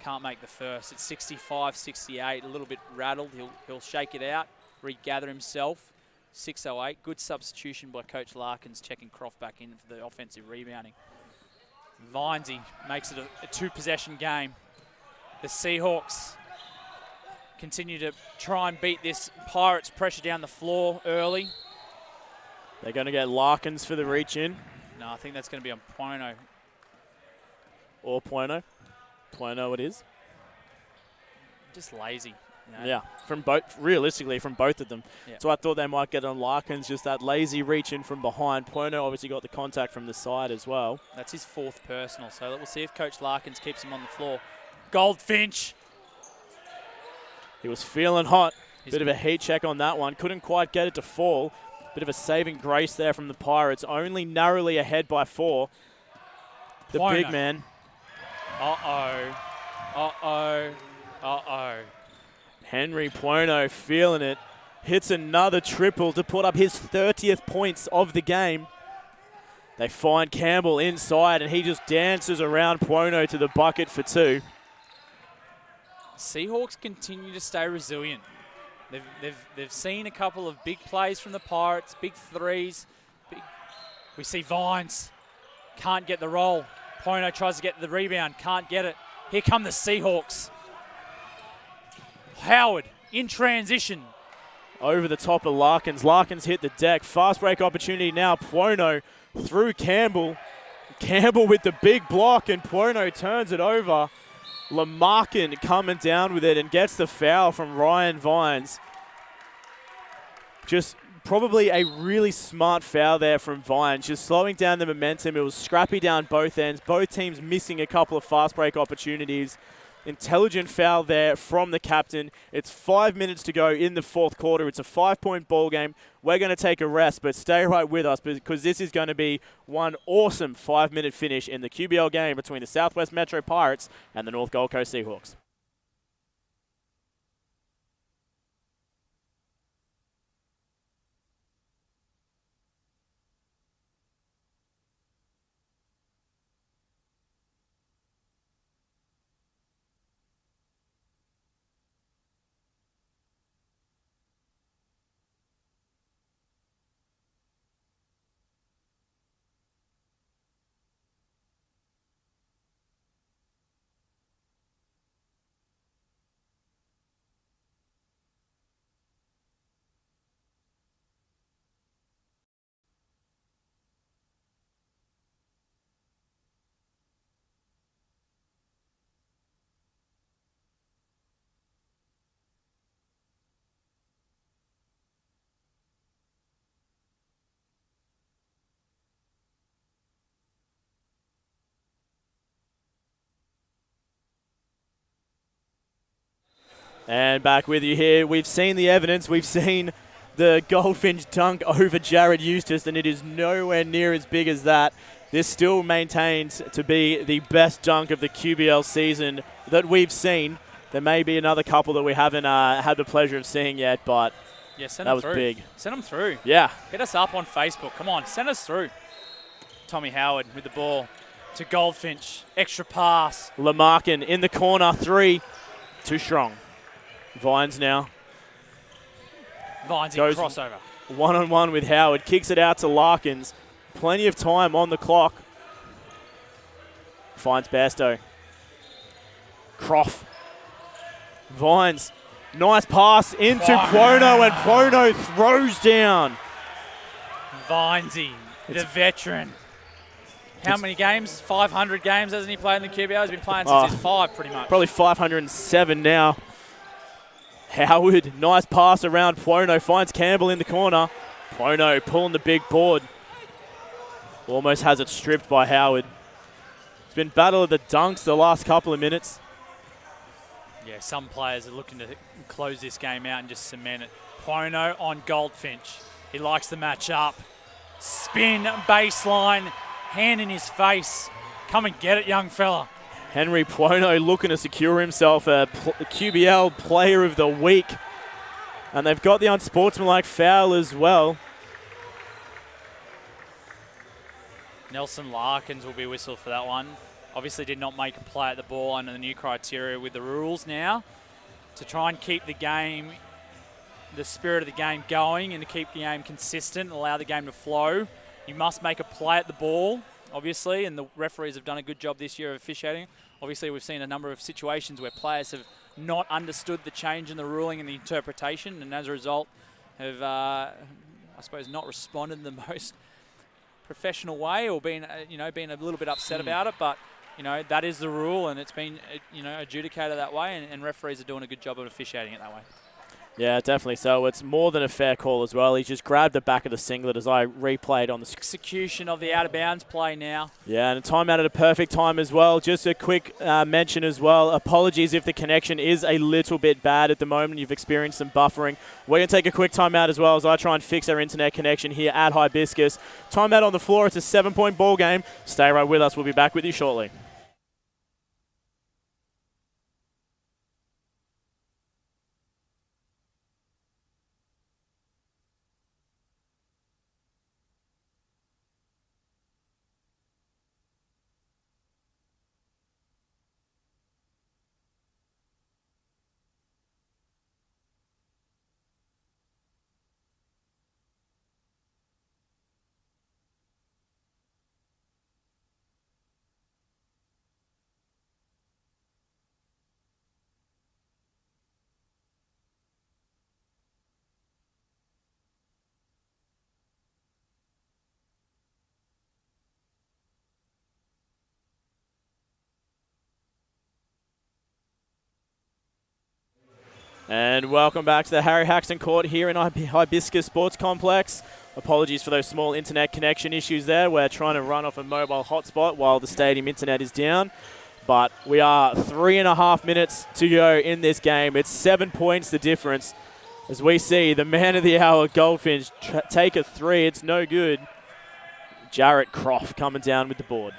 can't make the first. It's 65-68, a little bit rattled. He'll shake it out, regather himself. 6:08, good substitution by Coach Larkins, checking Croft back in for the offensive rebounding. Vinesy makes it a 2-possession game. The Seahawks continue to try and beat this Pirates pressure down the floor early. They're going to get Larkins for the reach in. No, I think that's going to be on Puono. Or Puono. Puono it is. Just lazy. Yeah, realistically from both of them. Yeah. So I thought they might get on Larkins, just that lazy reach in from behind. Puono obviously got the contact from the side as well. That's his 4th personal, so we'll see if Coach Larkins keeps him on the floor. Goldfinch. He was feeling hot. Bit of a heat check on that one. Couldn't quite get it to fall. Bit of a saving grace there from the Pirates. Only narrowly ahead by 4. The Puono. big man. Uh-oh. Uh-oh. Uh-oh. Henry Puono feeling it. Hits another triple to put up his 30th points of the game. They find Campbell inside, and he just dances around Puono to the bucket for 2. Seahawks continue to stay resilient. They've seen a couple of big plays from the Pirates, big threes. We see Vines. Can't get the roll. Puono tries to get the rebound. Can't get it. Here come the Seahawks. Howard in transition. Over the top of Larkins. Larkins hit the deck. Fast break opportunity now. Puono through Campbell. Campbell with the big block, and Puono turns it over. Lamarkin coming down with it and gets the foul from Ryan Vines. Just probably a really smart foul there from Vines, just slowing down the momentum. It was scrappy down both ends. Both teams missing a couple of fast break opportunities. Intelligent foul there from the captain. It's 5 minutes to go in the fourth quarter. It's a 5-point ball game. We're going to take a rest, but stay right with us because this is going to be one awesome 5-minute finish in the QBL game between the Southwest Metro Pirates and the North Gold Coast Seahawks. And back with you here. We've seen the evidence. We've seen the Goldfinch dunk over Jared Eustace, and it is nowhere near as big as that. This still maintains to be the best dunk of the QBL season that we've seen. There may be another couple that we haven't had the pleasure of seeing yet, but yeah, that was big. Send them through. Yeah. Hit us up on Facebook. Come on, send us through. Tommy Howard with the ball to Goldfinch. Extra pass. Lamarkin in the corner. 3. Too strong. Vines now. Vines in goes crossover. One-on-one with Howard. Kicks it out to Larkins. Plenty of time on the clock. Finds Bairstow. Croft. Vines. Nice pass into Puono, and Puono throws down. Vinesy, the veteran. How many games? 500 games hasn't he played in the QBL? He's been playing since he's 5 pretty much. Probably 507 now. Howard, nice pass around Puono, finds Campbell in the corner. Puono pulling the big board. Almost has it stripped by Howard. It's been battle of the dunks the last couple of minutes. Yeah, some players are looking to close this game out and just cement it. Puono on Goldfinch. He likes the match up. Spin, baseline, hand in his face. Come and get it, young fella. Henry Puono looking to secure himself a QBL Player of the Week. And they've got the unsportsmanlike foul as well. Nelson Larkins will be whistled for that one. Obviously did not make a play at the ball under the new criteria with the rules now. To try and keep the game, the spirit of the game going and to keep the game consistent and allow the game to flow, you must make a play at the ball, obviously, and the referees have done a good job this year of officiating. Obviously, we've seen a number of situations where players have not understood the change in the ruling and the interpretation, and as a result have, I suppose, not responded in the most professional way or been a little bit upset about it. But, that is the rule, and it's been, adjudicated that way, and referees are doing a good job of officiating it that way. Yeah, definitely so. It's more than a fair call as well. He's just grabbed the back of the singlet as I replayed on the execution of the out-of-bounds play now. Yeah, and a timeout at a perfect time as well. Just a quick mention as well. Apologies if the connection is a little bit bad at the moment. You've experienced some buffering. We're going to take a quick timeout as well as I try and fix our internet connection here at Hibiscus. Timeout on the floor. It's a 7-point ball game. Stay right with us. We'll be back with you shortly. And welcome back to the Harry Haxton Court here in Hibiscus Sports Complex. Apologies for those small internet connection issues there. We're trying to run off a mobile hotspot while the stadium internet is down. But we are 3.5 minutes to go in this game. It's 7 points the difference. As we see the man of the hour, Goldfinch, take a three. It's no good. Jarrett Croft coming down with the board.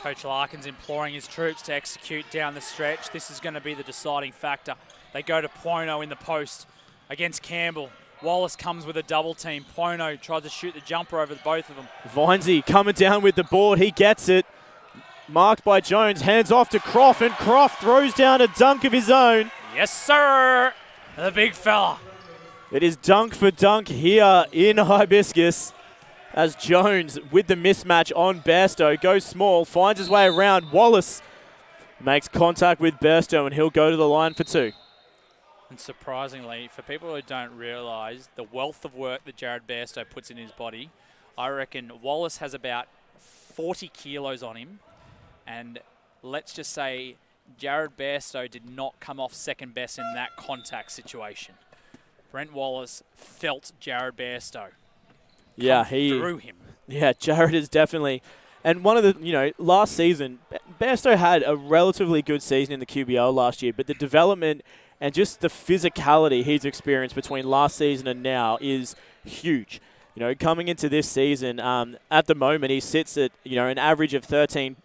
Coach Larkin's imploring his troops to execute down the stretch. This is going to be the deciding factor. They go to Pono in the post against Campbell. Wallace comes with a double team. Pono tries to shoot the jumper over both of them. Vinesy coming down with the board. He gets it. Marked by Jones. Hands off to Croft, and Croft throws down a dunk of his own. Yes, sir. The big fella. It is dunk for dunk here in Hibiscus. As Jones, with the mismatch on Bairstow, goes small, finds his way around. Wallace makes contact with Bairstow, and he'll go to the line for two. And surprisingly, for people who don't realise the wealth of work that Jared Bairstow puts in his body, I reckon Wallace has about 40 kilos on him. And let's just say Jared Bairstow did not come off second best in that contact situation. Brent Wallace felt Jared Bairstow. Yeah, through him. Yeah, Jared is definitely, and one of the, last season, Bairstow had a relatively good season in the QBL last year, but the development and just the physicality he's experienced between last season and now is huge. Coming into this season, at the moment he sits at an average of 18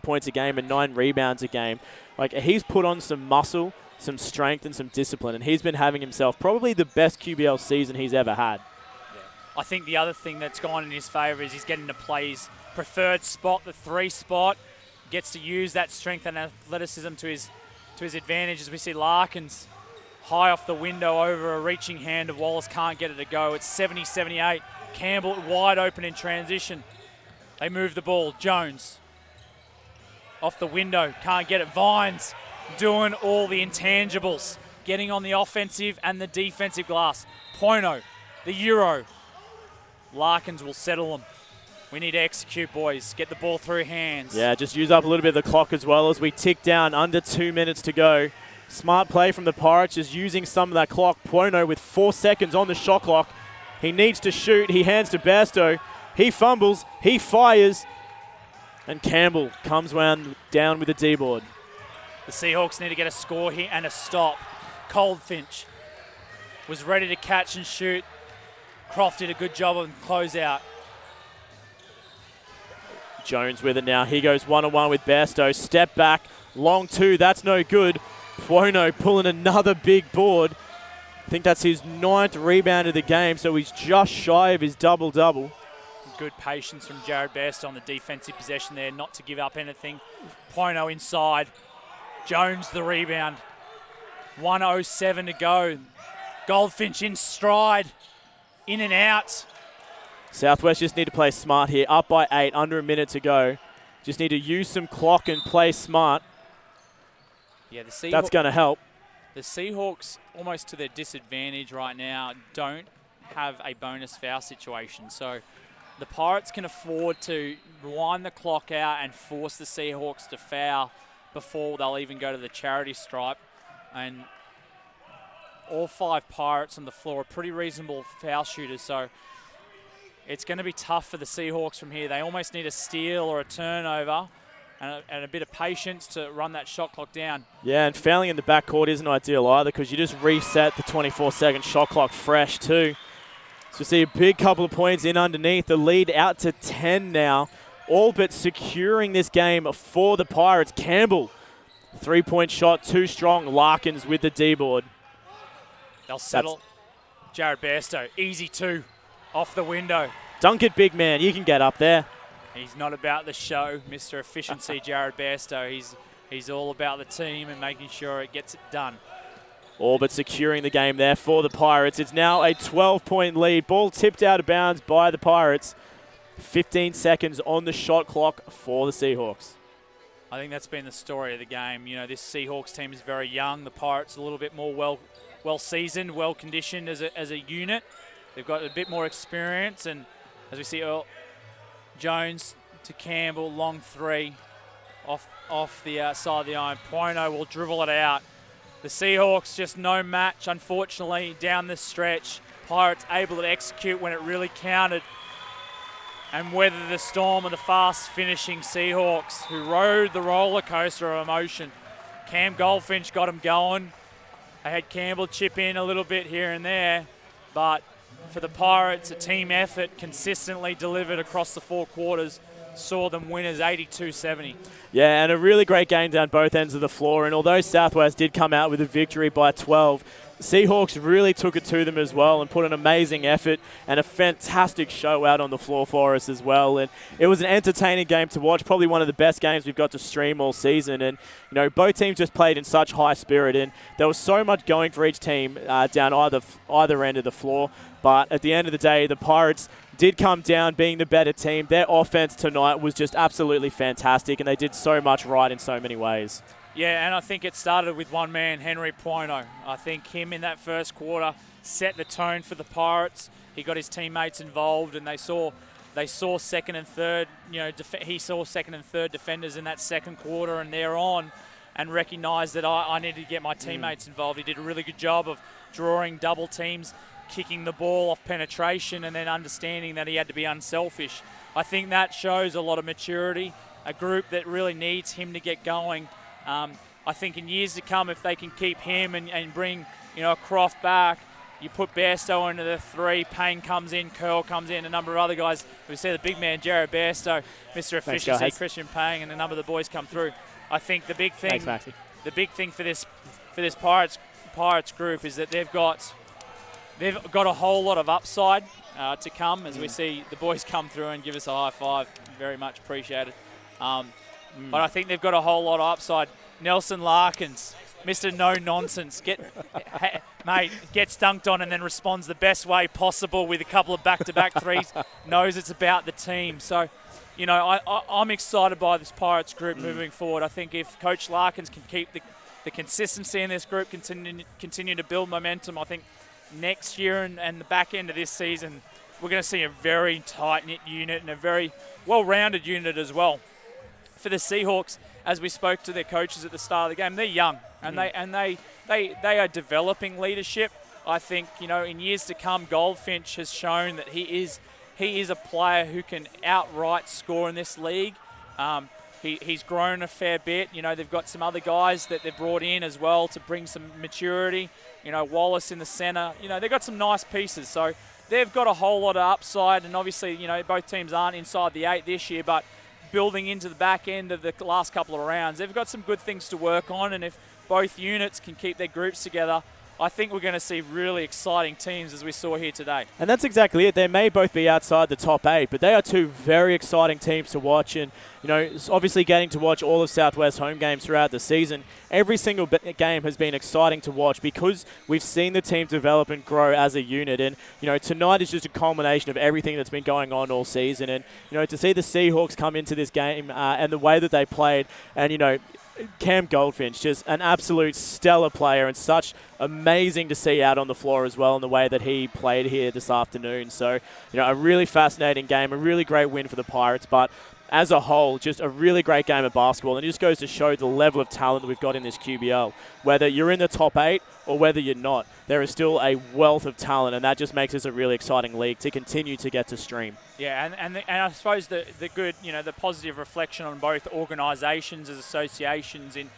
points a game and 9 rebounds a game. Like, he's put on some muscle, some strength, and some discipline, and he's been having himself probably the best QBL season he's ever had. I think the other thing that's gone in his favour is he's getting to play his preferred spot, the 3 spot. Gets to use that strength and athleticism to his advantage, as we see Larkins high off the window over a reaching hand of Wallace, can't get it to go. It's 70-78. Campbell wide open in transition. They move the ball. Jones off the window, can't get it. Vines doing all the intangibles, getting on the offensive and the defensive glass. Pono, the Euro. Larkins will settle them. We need to execute, boys. Get the ball through hands. Yeah, just use up a little bit of the clock as well as we tick down under 2 minutes to go. Smart play from the Pirates, just using some of that clock. Pono with 4 seconds on the shot clock. He needs to shoot. He hands to Bairstow. He fumbles. He fires. And Campbell comes down with the D-board. The Seahawks need to get a score here and a stop. Goldfinch was ready to catch and shoot. Croft did a good job of closeout. Jones with it now. He goes one-on-one with Bairstow. Step back. Long two. That's no good. Pono pulling another big board. I think that's his 9th rebound of the game, so he's just shy of his double-double. Good patience from Jared Bairstow on the defensive possession there, not to give up anything. Pono inside. Jones the rebound. 1:07 to go. Goldfinch in stride. In and out. Southwest just need to play smart here. Up by 8, under a minute to go. Just need to use some clock and play smart. Yeah, that's going to help. The Seahawks, almost to their disadvantage right now, don't have a bonus foul situation. So the Pirates can afford to wind the clock out and force the Seahawks to foul before they'll even go to the charity stripe. And all 5 Pirates on the floor are pretty reasonable foul shooters, so it's going to be tough for the Seahawks from here. They almost need a steal or a turnover and a bit of patience to run that shot clock down. Yeah, and fouling in the backcourt isn't ideal either because you just reset the 24-second shot clock fresh too. So we see a big couple of points in underneath. The lead out to 10 now, all but securing this game for the Pirates. Campbell, 3-point shot, too strong. Larkins with the D-board. They'll settle. Jared Bairstow, easy 2, off the window. Dunk it, big man. You can get up there. He's not about the show, Mr. Efficiency, Jared Bairstow. He's all about the team and making sure it gets it done. All but securing the game there for the Pirates. It's now a 12-point lead. Ball tipped out of bounds by the Pirates. 15 seconds on the shot clock for the Seahawks. I think that's been the story of the game. This Seahawks team is very young. The Pirates a little bit more well-seasoned, well-conditioned as a unit. They've got a bit more experience, and as we see, Jones to Campbell, long 3, off off the side of the iron. Poino will dribble it out. The Seahawks just no match, unfortunately, down this stretch. Pirates able to execute when it really counted and weather the storm of the fast-finishing Seahawks, who rode the roller coaster of emotion. Cam Goldfinch got them going. They had Campbell chip in a little bit here and there, but for the Pirates, a team effort consistently delivered across the 4 quarters saw them winners 82-70. Yeah, and a really great game down both ends of the floor. And although Southwest did come out with a victory by 12, Seahawks really took it to them as well and put an amazing effort and a fantastic show out on the floor for us as well. And it was an entertaining game to watch, probably one of the best games we've got to stream all season. And, you know, both teams just played in such high spirit, and there was so much going for each team down either end of the floor. But at the end of the day, the Pirates did come down being the better team. Their offense tonight was just absolutely fantastic, and they did so much right in so many ways. Yeah, and I think it started with one man, Henry Poino. I think him in that first quarter set the tone for the Pirates. He got his teammates involved, and they saw second and third. You know, he saw second and third defenders in that second quarter, and they're on, and recognised that I needed to get my teammates involved. He did a really good job of drawing double teams, kicking the ball off penetration, and then understanding that he had to be unselfish. I think that shows a lot of maturity, a group that really needs him to get going. I think in years to come, if they can keep him and bring, you know, Croft back, you put Bairstow into the 3, Payne comes in, Curl comes in, a number of other guys. We see the big man, Jared Bairstow, Mr. Efficiency, Thanks, Christian Payne, and a number of the boys come through. I think the big thing, Thanks, the big thing for this Pirates group is that they've got a whole lot of upside to come as we see the boys come through and give us a high five. Very much appreciated. But I think they've got a whole lot of upside. Nelson Larkins, Mr. No Nonsense, mate, gets dunked on and then responds the best way possible with a couple of back-to-back threes. Knows it's about the team. So, you know, I'm excited by this Pirates group moving forward. I think if Coach Larkins can keep the consistency in this group, continue to build momentum, I think next year and the back end of this season, we're going to see a very tight-knit unit and a very well-rounded unit as well. For the Seahawks, as we spoke to their coaches at the start of the game, they're young and they are developing leadership. I think, you know, in years to come, Goldfinch has shown that he is a player who can outright score in this league. He's grown a fair bit. You know, they've got some other guys that they've brought in as well to bring some maturity. You know, Wallace in the center. You know, they've got some nice pieces. So they've got a whole lot of upside. And obviously, you know, both teams aren't inside the 8 this year, but building into the back end of the last couple of rounds, they've got some good things to work on. And if both units can keep their groups together, I think we're going to see really exciting teams as we saw here today. And that's exactly it. They may both be outside the top 8, but they are 2 very exciting teams to watch. And, you know, obviously getting to watch all of Southwest home games throughout the season, every single game has been exciting to watch because we've seen the team develop and grow as a unit. And, you know, tonight is just a culmination of everything that's been going on all season. And, you know, to see the Seahawks come into this game and the way that they played and, you know, Cam Goldfinch, just an absolute stellar player and such amazing to see out on the floor as well in the way that he played here this afternoon. So, you know, a really fascinating game, a really great win for the Pirates, but as a whole, just a really great game of basketball. And it just goes to show the level of talent that we've got in this QBL. Whether you're in the top 8 or whether you're not, there is still a wealth of talent, and that just makes this a really exciting league to continue to get to stream. Yeah, and I suppose the good, you know, the positive reflection on both organisations as associations in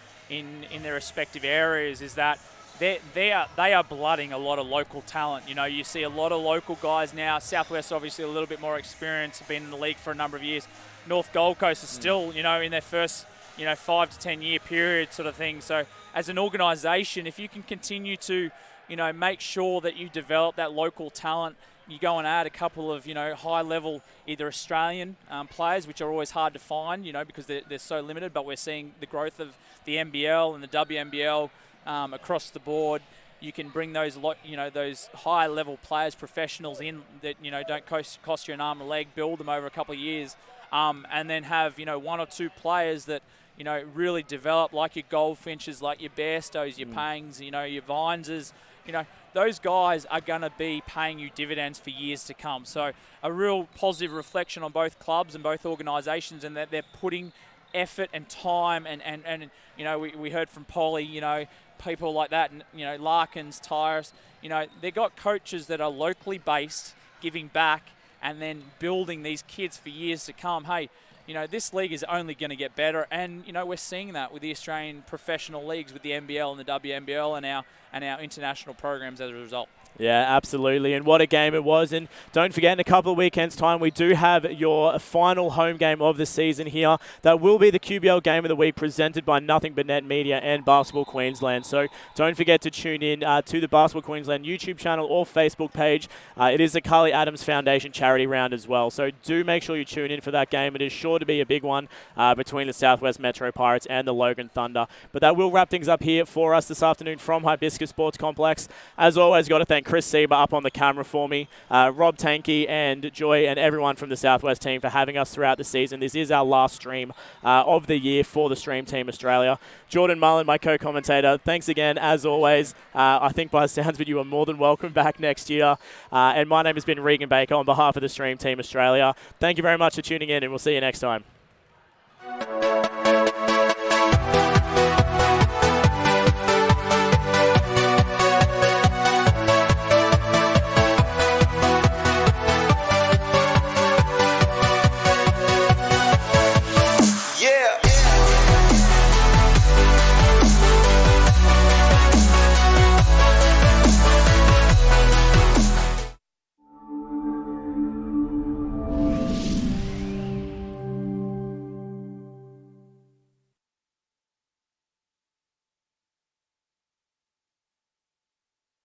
their respective areas is that they are blooding a lot of local talent. You know, you see a lot of local guys now. Southwest obviously a little bit more experienced, been in the league for a number of years. North Gold Coast is still, you know, in their first, you know, 5 to 10 year period sort of thing. So as an organisation, if you can continue to, you know, make sure that you develop that local talent, you go and add a couple of, you know, high level either Australian players, which are always hard to find, you know, because they're so limited, but we're seeing the growth of the NBL and the WNBL across the board. You can bring those, you know, those high level players, professionals in that, you know, don't cost you an arm and a leg, build them over a couple of years. And then have, you know, 1 or 2 players that, you know, really develop, like your Goldfinches, like your Bairstows, your Paynes, you know, your Vineses. You know, those guys are going to be paying you dividends for years to come. So a real positive reflection on both clubs and both organisations, and that they're putting effort and time, and you know, we heard from Polly, you know, people like that, and you know, Larkins, Tyrus, you know, they got coaches that are locally based, giving back, and then building these kids for years to come. Hey, you know, this league is only going to get better, and you know, we're seeing that with the Australian professional leagues, with the NBL and the WNBL, and our international programs as a result. Yeah, absolutely. And what a game it was. And don't forget, in a couple of weekends' time, we do have your final home game of the season here. That will be the QBL Game of the Week, presented by Nothing But Net Media and Basketball Queensland. So don't forget to tune in to the Basketball Queensland YouTube channel or Facebook page. It is the Carly Adams Foundation charity round as well. So do make sure you tune in for that game. It is sure to be a big one between the Southwest Metro Pirates and the Logan Thunder. But that will wrap things up here for us this afternoon from Hibiscus Sports Complex. As always, got to thank Chris Sieber up on the camera for me, Rob Tankey and Joy and everyone from the Southwest team for having us throughout the season. This is our last stream of the year for the Stream Team Australia. Jordan Mullan, my co-commentator, thanks again as always. I think by the sounds of it, you are more than welcome back next year. And my name has been Regan Baker on behalf of the Stream Team Australia. Thank you very much for tuning in, and we'll see you next time.